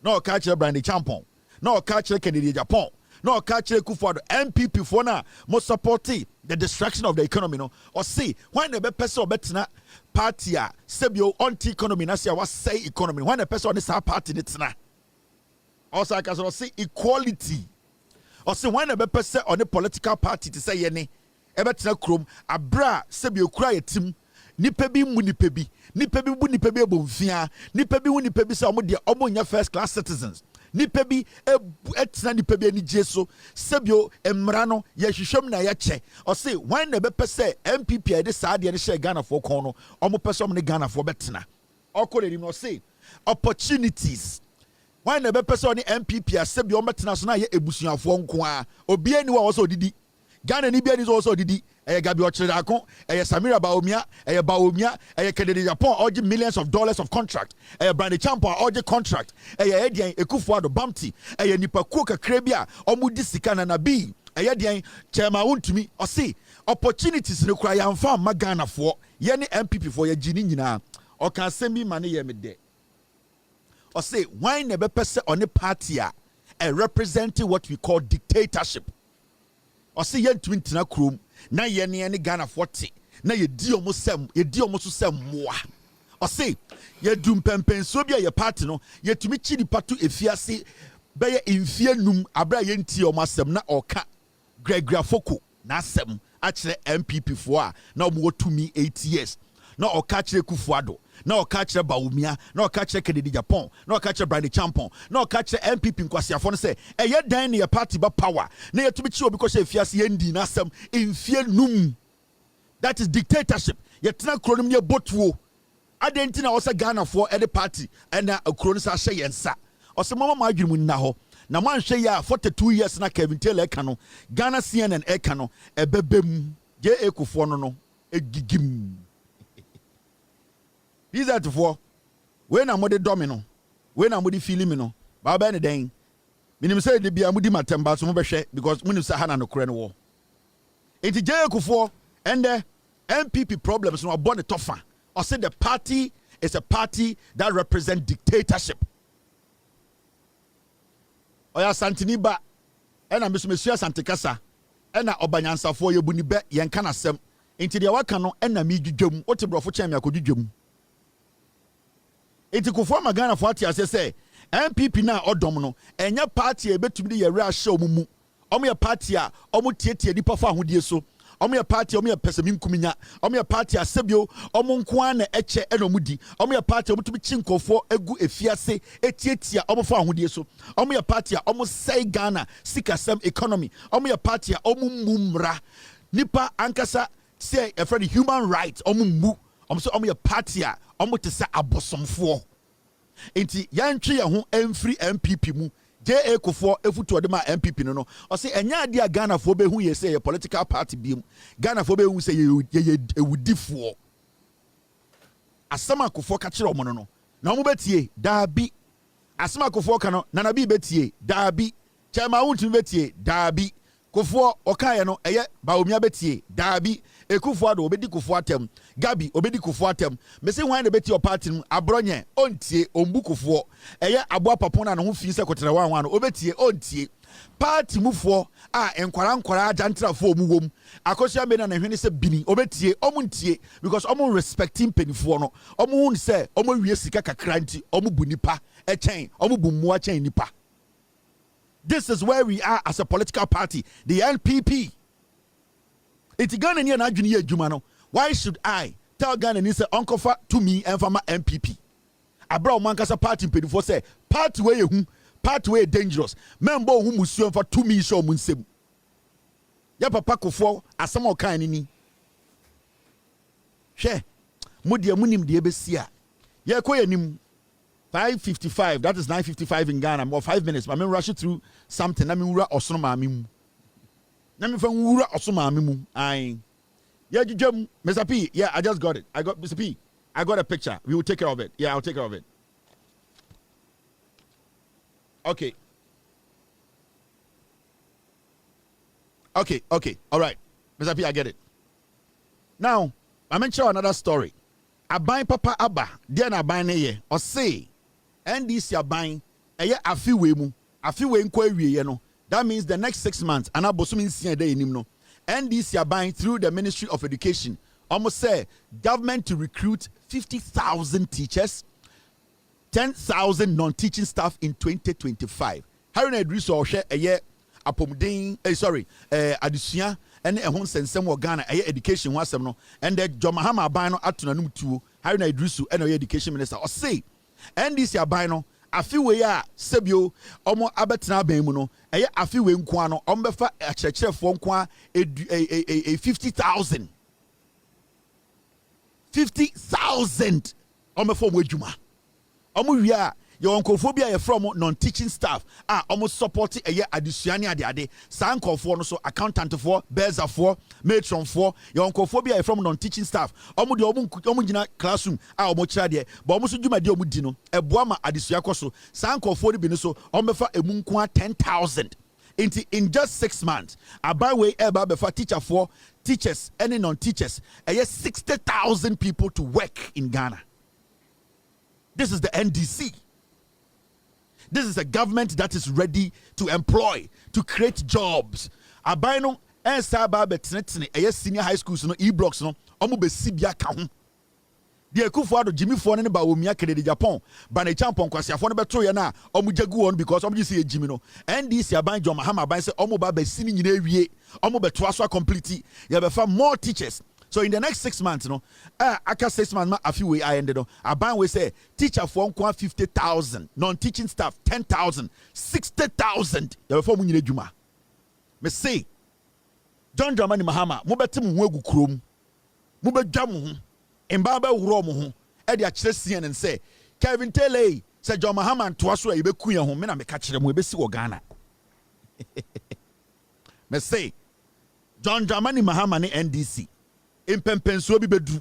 no catch Brandy Champo no catch candidate Japan no catch Ekufuado MPP for na most supporting the destruction of the economy no or see when the person betina party a sebio anti economy na say what say economy when the person is party netina also I can say equality or see when the person on the political party to say yene ebetina krom abra sebio kura yetim nipa bi mu nipa bi ebomfia nipa bi wu nipa bi say omo nya first class citizens nipa bi etina nipa bi ani jeso sebio emra no ye hwehwem na ye che or say when the person MPP e de saa de ne share Ghana for kon no omo person ne Ghana for betina okolerim no say opportunities when the person on the MPP a sebio betina so na ye ebusuafo nko a obi ani wa also didi Ghana ni bi ani also didi Gabi Ochirako, Samira Bawumia, Bawumia, candidate Japan, orgy millions of dollars of contract, Brandy Champo, orgy contract, Edian, Ekufuado, Bumpty, Nipa Kuka Krebia, Omudisika and Nabi, Edian, Chema Untumi, or see, opportunities in the cry and farm Magana for, Yenny MPP for your Jinina, or can send me money yemide. Or say, why never person on a party representing what we call dictatorship. Or see, yen twin tina krum. Na ye ne Ghana 40 na ye di omo so sem moa o say ye dum pempen so bia ye party no ye tumi chi nipa to efiase be ye mfie num abra ye nti omo asem na oka Gregory Afoko na asem a kire MPP fo a na omo tumi 8 years na oka kire Kufuado na oka kire Bawumia na oka kire Kennedy Japan na oka kire Brandy Champo na oka kire MPP nkwasiafo no say eye dan ne ye party ba power na ye tumi chi obi ko she fiase ye ndi na asem mfie num. That is dictatorship. Ye tena kronim ye botuo adenti na osa Ghana for any party and na krono sa hye yensa ose mama ma adwum nna ho na man hye ya 42 years na Kevin Taylor eka no Ghana CNN eka no ebebem je ekufo no egigim. These are for when I'm the domino, when I'm the feeling no, Baba and Dane. Minim say the Bia Mudi Matemba, so much because when you say Hana no Korean war. It's Jayako and the MPP problems no born a tougher. Or say the party is a party that represents dictatorship. Oya Santiniba, and I'm Monsieur Santikasa, and Obanyansa for your Bunibe, Yankana Sem, into the Wakano, and a medium, what a brofo chamia could you? Iti kuforma Ghana 40 as say MPP na odomno enya party e betumi ye ra show mumu omo ye party a omo tietie nipa fa ahodie so omo ye party omo ye pesemi nkuminya omo ye party asebio omo nko an na eche enomudi omo ye party omo tumi chinkofo egu efiase etietia omo fa ahodie so omo ye party a omo say Ghana sikasem economy omo ye party a omo mumra nipa ankasa say a friend human rights omo mu omo so omo ye party a omo te say abosomfo enti yantwe ye ho emfri MPP mu JA Kufo efutu de ma MPP no o say enya ade a Ghana fo be hu ye say political party bi mu Ghana fo be hu say ye ewudifo asama Kufo ka kire omo no na omo betie daabi asama Kufo ka no na bi betie daabi chema wuntu betie daabi Kufo okaye no eye Bawumia betie daabi Ekufuado obedi Kufo atem Gabi obedi Kufo atem me say wan na beti your party abronye ontie ombu Kufo eye aboa papona na ho fi se kotere wan no obetie ontie party mufo a enkwara ajantrafo mu wom akosia me na hwene se bini obetie omuntie because omun respecting penifo no omun se omun wie sika kakra nti omun bu nipa echen omun bu mu achen nipa. This is where we are as a political party, the NPP. It's Ghana ni na adwene ye adwuma no. Why should I tell Ghana ni say uncle to me and for my MPP? abra mankasa party pedifo say party way dangerous member who musuo for 2 minutes or munsem ya papa kofo asama okan ni hwe modie munim de besia ye koyanim 5:55 that is 9:55 in Ghana more 5 minutes but me rush through something na me wura osono maame mu na me fa wura osono maame mu ai yeah jujum Mr. P yeah I just got it I got Mr. P I got a picture we will take care of it yeah I'll take care of it okay all right Mr. P I get it now I mention another story aban papa aba dia na aban ne ye o say NDC aban eye afiwe mu afiwe nko awie no that means the next 6 months ana bosom nsia dey enim no NDC aban through the Ministry of Education almost say government to recruit 50,000 teachers 10,000 non-teaching staff in 2025 Haruna Idris ohwe eye apomden adesua ene ehon sensem wo Ghana eye education ho asem no and the Jomahama aban no atonanum tuo Haruna Idris ene eye education minister o say NDC aban no afiwe a sebio omo abetena aban mu no eye afiwe nko ano omo befa akyerɛkyerɛfo nko a 50,000 omo befa omo adwuma omo wi a ye onkofobia ye from non-teaching staff omo support eye adesua ne ade saa nkofo no so accountant for bezer for matron for ye onkofobia ye from non-teaching staff omo de omo gina classroom omo kira de but omo so dwuma de omo di no eboa ma adesua koso saa nkofo de bi no so omo befa emu nko 10,000 in just 6 months abawe eba befa teacher for teachers any non-teachers 60,000 people to work in Ghana. This is the NDC. This is a government that is ready to employ, to create jobs. Abino and Saba betnetne senior high schools no e-blocks no omo be sibia ka ho. De Akufo-Addo Jimmy fo ne ba omia kede Japan ba na champon kwasiafo no beto ye na omo jagu won because omo jisi Jimmy no. NDC aban Jomahama aban say omo ba sini nyina awie omo beto aso complete ye be fa more teachers. So in the next 6 months, after 6 months, a few way I ended up. Aban we say teacher for 50,000, non-teaching staff 10,000, 60,000. You before we need juma. Me say, John Dramani Mahama, mo beti mo egu krom, mo be jamu, embaba wuro mo ho. E dia kire sien and say, Kevin Tele say John Mahama and toaso e be ku ye ho, me na me ka kire mo e be si wo Ghana. Me say, John Dramani Mahama ne NDC. Impempenso bi bedu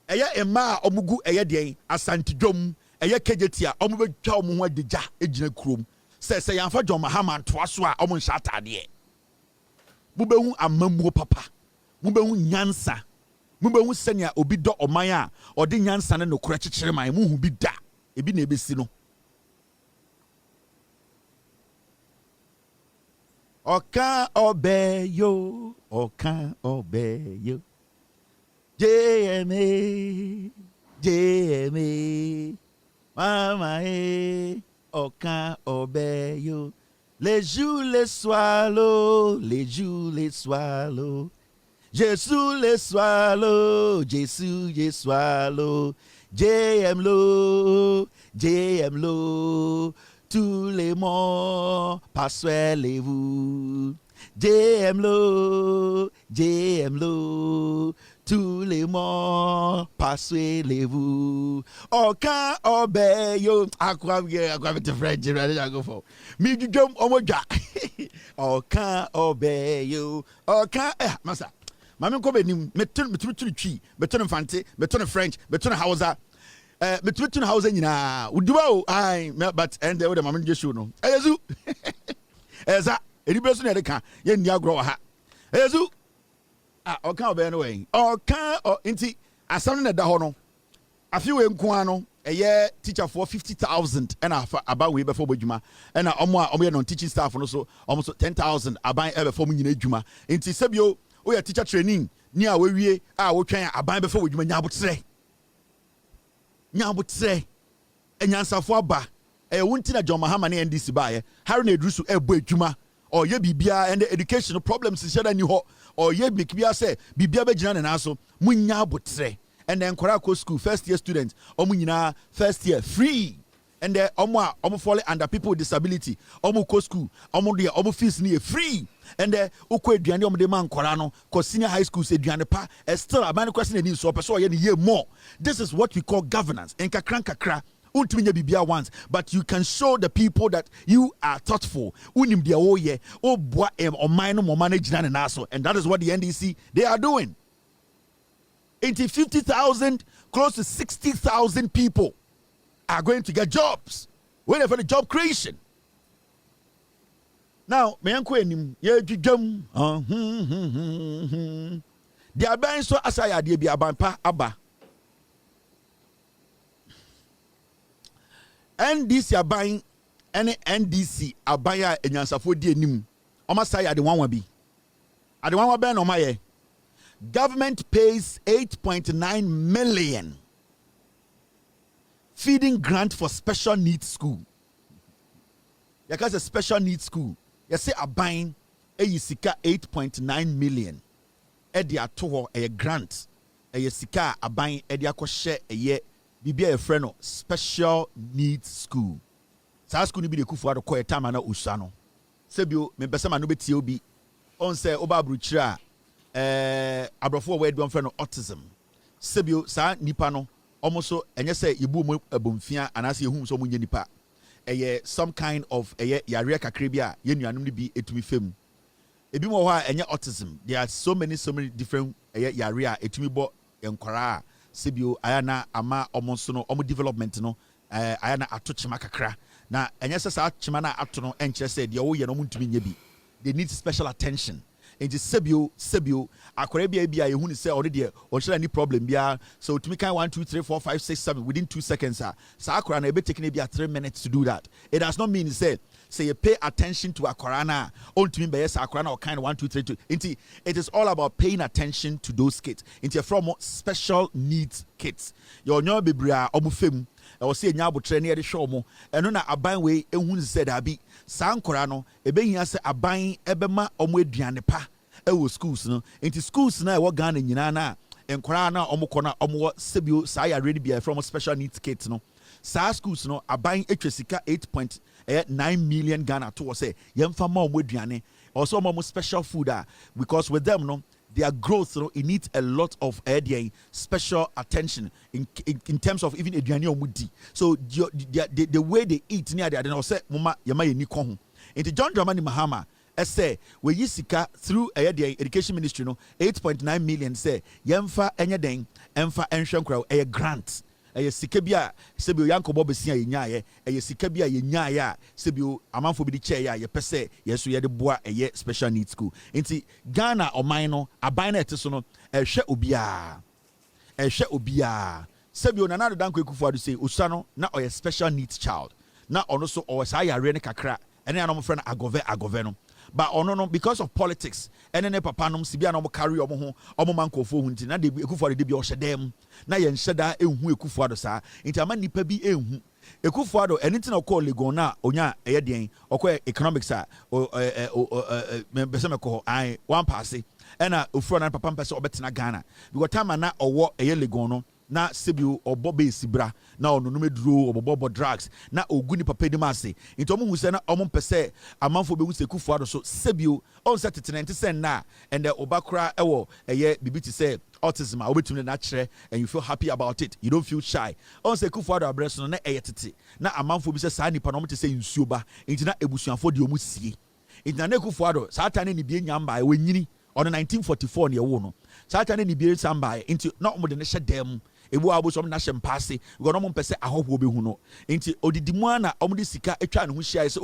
eya ema omugu eya den asantidwom eya kejetia omu betwa omu ho adija ejina krom se yanfa Jomahama ntoaso a omu nsha atade mubehu amamuo papa mubehu nyansa mubehu senia obi do oman a ode nyansa ne nokora kyekyere man muhu bi da ebi na ebesi no oka obeyo JMA, Mama, aucun obeyo. Les jours, les swallows, Jésus, les swallows, Jésus, swallow. JM lo, tous les morts, persuadez-vous. JM lo, tous les morts, persuadez-vous. Aucun obeyo. Aqua the French, I go for. Me du jump omoja. Aucun obeyo. Aucun massa. Maman ko be ni meton twi, meton fante, meton French, meton Hausa. Meton Hausa nyina. Uduwa o ai but and the maman just show no. Ezu. Eza, edibeso na de ka. Ye ndi agro ha. Ezu. Oka obe no way. Oka inti asam na da ho no. Afiwe nko ano eye teacher for 50,000 and about we before badwuma. And omo non teaching staff no so almost 10,000 aban e before mu nyina adwuma. Inti sebio o ya teacher training ni a we wie a wo twan aban before badwuma nyabotre. Enyansafo aba. Wunti na Jomahama ne NDC ba ye. Haruna Idris ebo adwuma. Or ye bibia and the educational problems is shada ni ho or ye bibia say bibia be gina na so munya botre and then Korako school, first year students, Omunina, first year, free. And then omo fall under people with disability, omo co school, omo fees near free. And then ukwe duane omo de man korano, cause senior high school say duane pa, still a man question need so person year more. This is what we call governance. And kakra. Ultimately bibia once, but you can show the people that you are thoughtful. Unim dia oye, o boa or minor more manage and aso, and that is what the NDC they are doing. Into 50,000, close to 60,000 people are going to get jobs. Waiting for the job creation. Now, me uncle enim ye dwudwam. They are buying so asaya de bi abanpa aba. NDC are buying any NDC are buying enyansafo di enim. Oma say ade wan bi. Ade wan be no maye. Government pays 8.9 million feeding grant for special needs school. Because a special needs school, you say a buying a sika 8.9 million. Edi atoho a grant a sika a buying edi akoshe a ye bibia a friend special needs school. Sa school ni bi de kufu ado ko etama na usano. Sebio me pese ma no beti obi on say oba bruchira abrofo we do friend autism. Sebio sa nipa no almost so enye say ibu mu abomfia anase ehum so munye nipa. Some kind of yare kakra bi a ye nuanum ni bi etumi fam. Ebi mo ho a enye autism. There are so many different yare a etumi bo enkwara sebio ayana ama omonso no omo development no ayana atochima kakra na enye se sa chima na ato no enche se de wo ye no muntumi nya bi. They need special attention. Enti sebio akore bia a yehu ni se already o share any problem bia so to me kind 1 2 3 4 5 6 7 within 2 seconds sa akora na be taking bia 3 minutes to do that. It does not mean say you pay attention to akora na on to me be yes akora na or kind 1 2 3 2. Enti it is all about paying attention to those kids. Enti from special needs kids. Your nyo bebria omufem I was saying nyabo training at the show mo and na aban we ehun said abi sankora no ebehia se aban ebema omo aduane pa ewo schools no into schools na e wo Ghana nyina na enkora na omo kona omo sebio sa ya ready be from special needs kids no sa schools no aban etwesika 8.9 million Ghana to say yemfa ma omo aduane also omo special food because with them no their growth, it needs a lot of special attention in terms of even eduani omudi. So the way they eat near there, then I say, "Mama, yama yeni kohun." Into John Dramani Mahama, say we yisika through the education ministry, 8.9 million. Say yemfa enyadeng, emfa enshankra a grant. Sikabia sebio yanko bobesia yenyaye sikabia yenyaya sebio amanfo bi di chair ye pese yeso ye de boa special needs school enti Ghana oman no aban na ete so no ehwe obia sebio na nado danko ekufu adu say usano na oye special needs child na ono so o sa yare ne kakra ene anom friend agove no but ono no because of politics ene papa nom sibia na carry omo ho omo mankofo hunti na de ekufu adu de bi o hyedem na ye nhyeda ehu ekufu adu sa nti ama nipa bi ehu ekufu adu ene na call legon na onya eye den okọ economics me bese me ko ai one pass ena ofuro na papa mpese obetena Ghana because time na owo eye legon no na sebio obobe sibra na ono no meduro obobo drugs na oguni papa di mase into omo hu se na omo pese amanfo be hu se kufu ado so sebio on set 90% na and the obakra ewo eye bibiti say autism a obetumi na kire and you feel happy about it, you don't feel shy on se kufu ado abreso no na eye tete na amanfo bi se sa nipa no mo te say nsuo ba enti na ebusuafo de omo sie enti na kufu ado satane ni bi nyamba e wanyini on 1944 ne ewo no satane ni bi samba enti na omo de ne hyedem ebu abo so na hyem passe go no mo pese ahoho be hu no enti odidimu ana omo de sika etwa ne ho hia se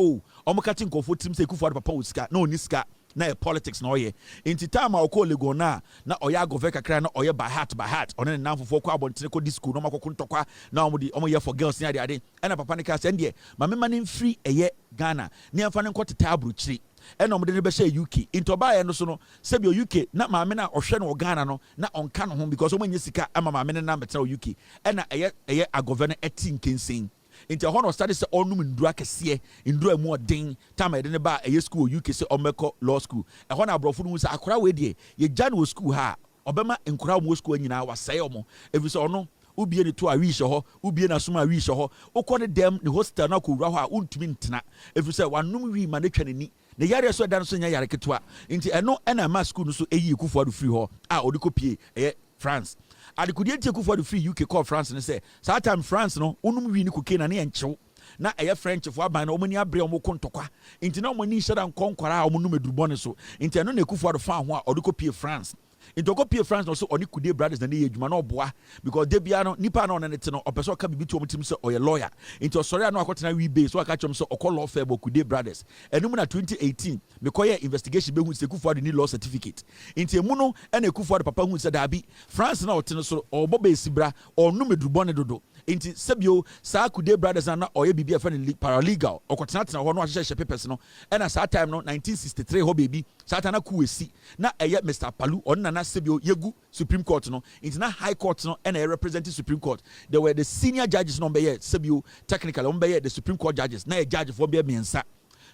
omo kati nkofo tim se kufu ado papa wo sika na oni sika na politics na oye enti time a okole go na oya agove kakra na oye by heart on ne namfofo kwa abontene ko disco no makoko ntokwa na omo ye for girls na ade na papa ne ka se ndie mama ne free eye Ghana ne amfa ne nkoteta abruchiri ena omo de ne be share UK into ba ye no so no sebio UK na maame na ohwe no Ghana no na onka no ho because omo nye sika ama maame ne na metera UK ena eye agove no etin kensin into hono study se onum ndura kese ndura mu odin time ede ne ba eye school UK se omeko law school e hono abrofo no se akora we die ye jan wo school ha obema nkura mo school nyina wasɛe omo efisɛ ɔno ubie ne to a wish ho ubie na suma wish ho okɔ dem ne hostel na ko wura ho a untumi ntena efisɛ wanum wi ma ne twa n'ani ne yare so dan so nya yare ketewa nti ɛno ɛna ma school no so eyi Kufuor do free ho a ɔde kopie ɛyɛ France adekudie tie Kufuor do free UK call France ne sɛ saa time France no unum wi ne koke na ne enchew na ɛyɛ French fo aban na ɔmani abre ɔmo kontokwa nti na ɔmani hyɛ da nkonkwara a ɔmo num edurubɔ so nti ɛno na Kufuor do fa ho a ɔde kopie France into kopie France no so ɔne Kude brothers na ne yɛ adwuma na ɔboa because de bia no nipa na ɔne ne te no ɔpɛ sɛ ɔka bibi to ɔmo tim sɛ ɔyɛ lawyer into ɔsɔre a na akɔtena wi base so aka kyɛm sɛ ɔkɔ law firm Kude brothers ɛnum na 2018 mekɔyɛ investigation behu sɛ Kufuor de ni law certificate into emu no ɛna Kufuor de papa hu sɛ daabi France na ɔte no so ɔbɔ base bra ɔnum edurubɔ ne dodo into sebio saa Kude brothers na ɔyɛ bibi afa ne paralegal ɔkɔtena tena hɔ no ahyehyɛ papers no ɛna saa time no 1963 hɔ baby saa time na kuwesi na ɛyɛ Mr. Palu ɔno na sebio yegu Supreme Court no into na High Court no ɛna representing Supreme Court there were the senior judges no be sebio technically on be the Supreme Court judges na judge for be miensa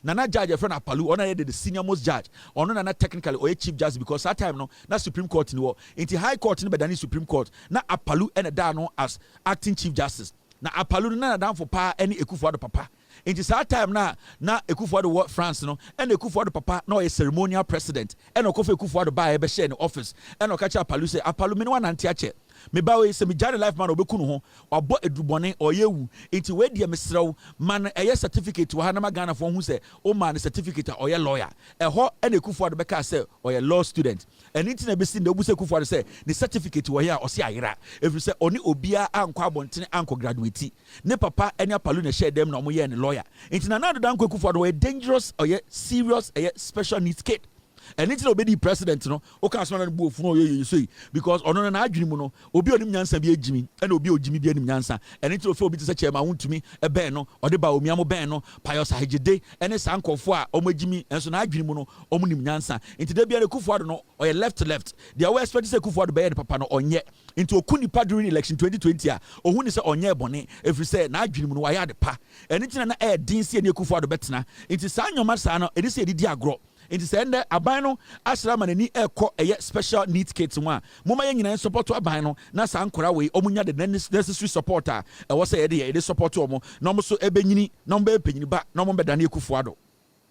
na judge friend Palu ɔna yɛ the senior most judge ɔno na technically ɔyɛ Chief Justice because that time no na Supreme Court ni wɔ into High Court no be dani Supreme Court na Palu ɛna da no as acting Chief Justice na Palu na down for pa any Kufuor do papa into that time na Kufuor do what France no and Kufuor do papa no a ceremonial president and Okofe Kufuor do buy be share in office and Okacha Palu say Palu me no wan anti ache me ba we say me jare life man obeku no ho obo edubone oyewu into we dia mesrew man eye certificate wo ha na magana fo hu say o man certificate oye lawyer eho and Kufuor do be ka say oye law student and it na be sin de obu say Kufuor say the certificate wo here o say ayira every say oni obia anko abontene anko graduate ne papa enya Palu na share dem na omo ye ne lawyer into na do dan Kufuor do dangerous oye serious oye special needs kid. And it's obedi president no o ka so na bu ofu no ye so because ono na adwene mu no obi onim nyansa bi agimi and obi ogimi bi anim nyansa and it's ofe obi te se chairman wontumi e ben no ode ba omiamo ben no Pius Ahegide ene sankofo a omagimi enso na adwene mu no omunim nyansa into da bia ne Kufuor no or left they are expect say Kufuor be ye papa no onye into okunipa during election 2020 a ohun ni se onye bone every say na adwene mu no waya de pa and it's na e din se ne Kufuor do betena into sa nyoma sa no edi se edi agro it is end abano asra manani eko eye special needs kids one moma ye nyina support abano na sa ankora we omunya the necessary support a e wo say ye de support omo no mo so ebenyini no mba epenyini ba no mo bedane Kufuor do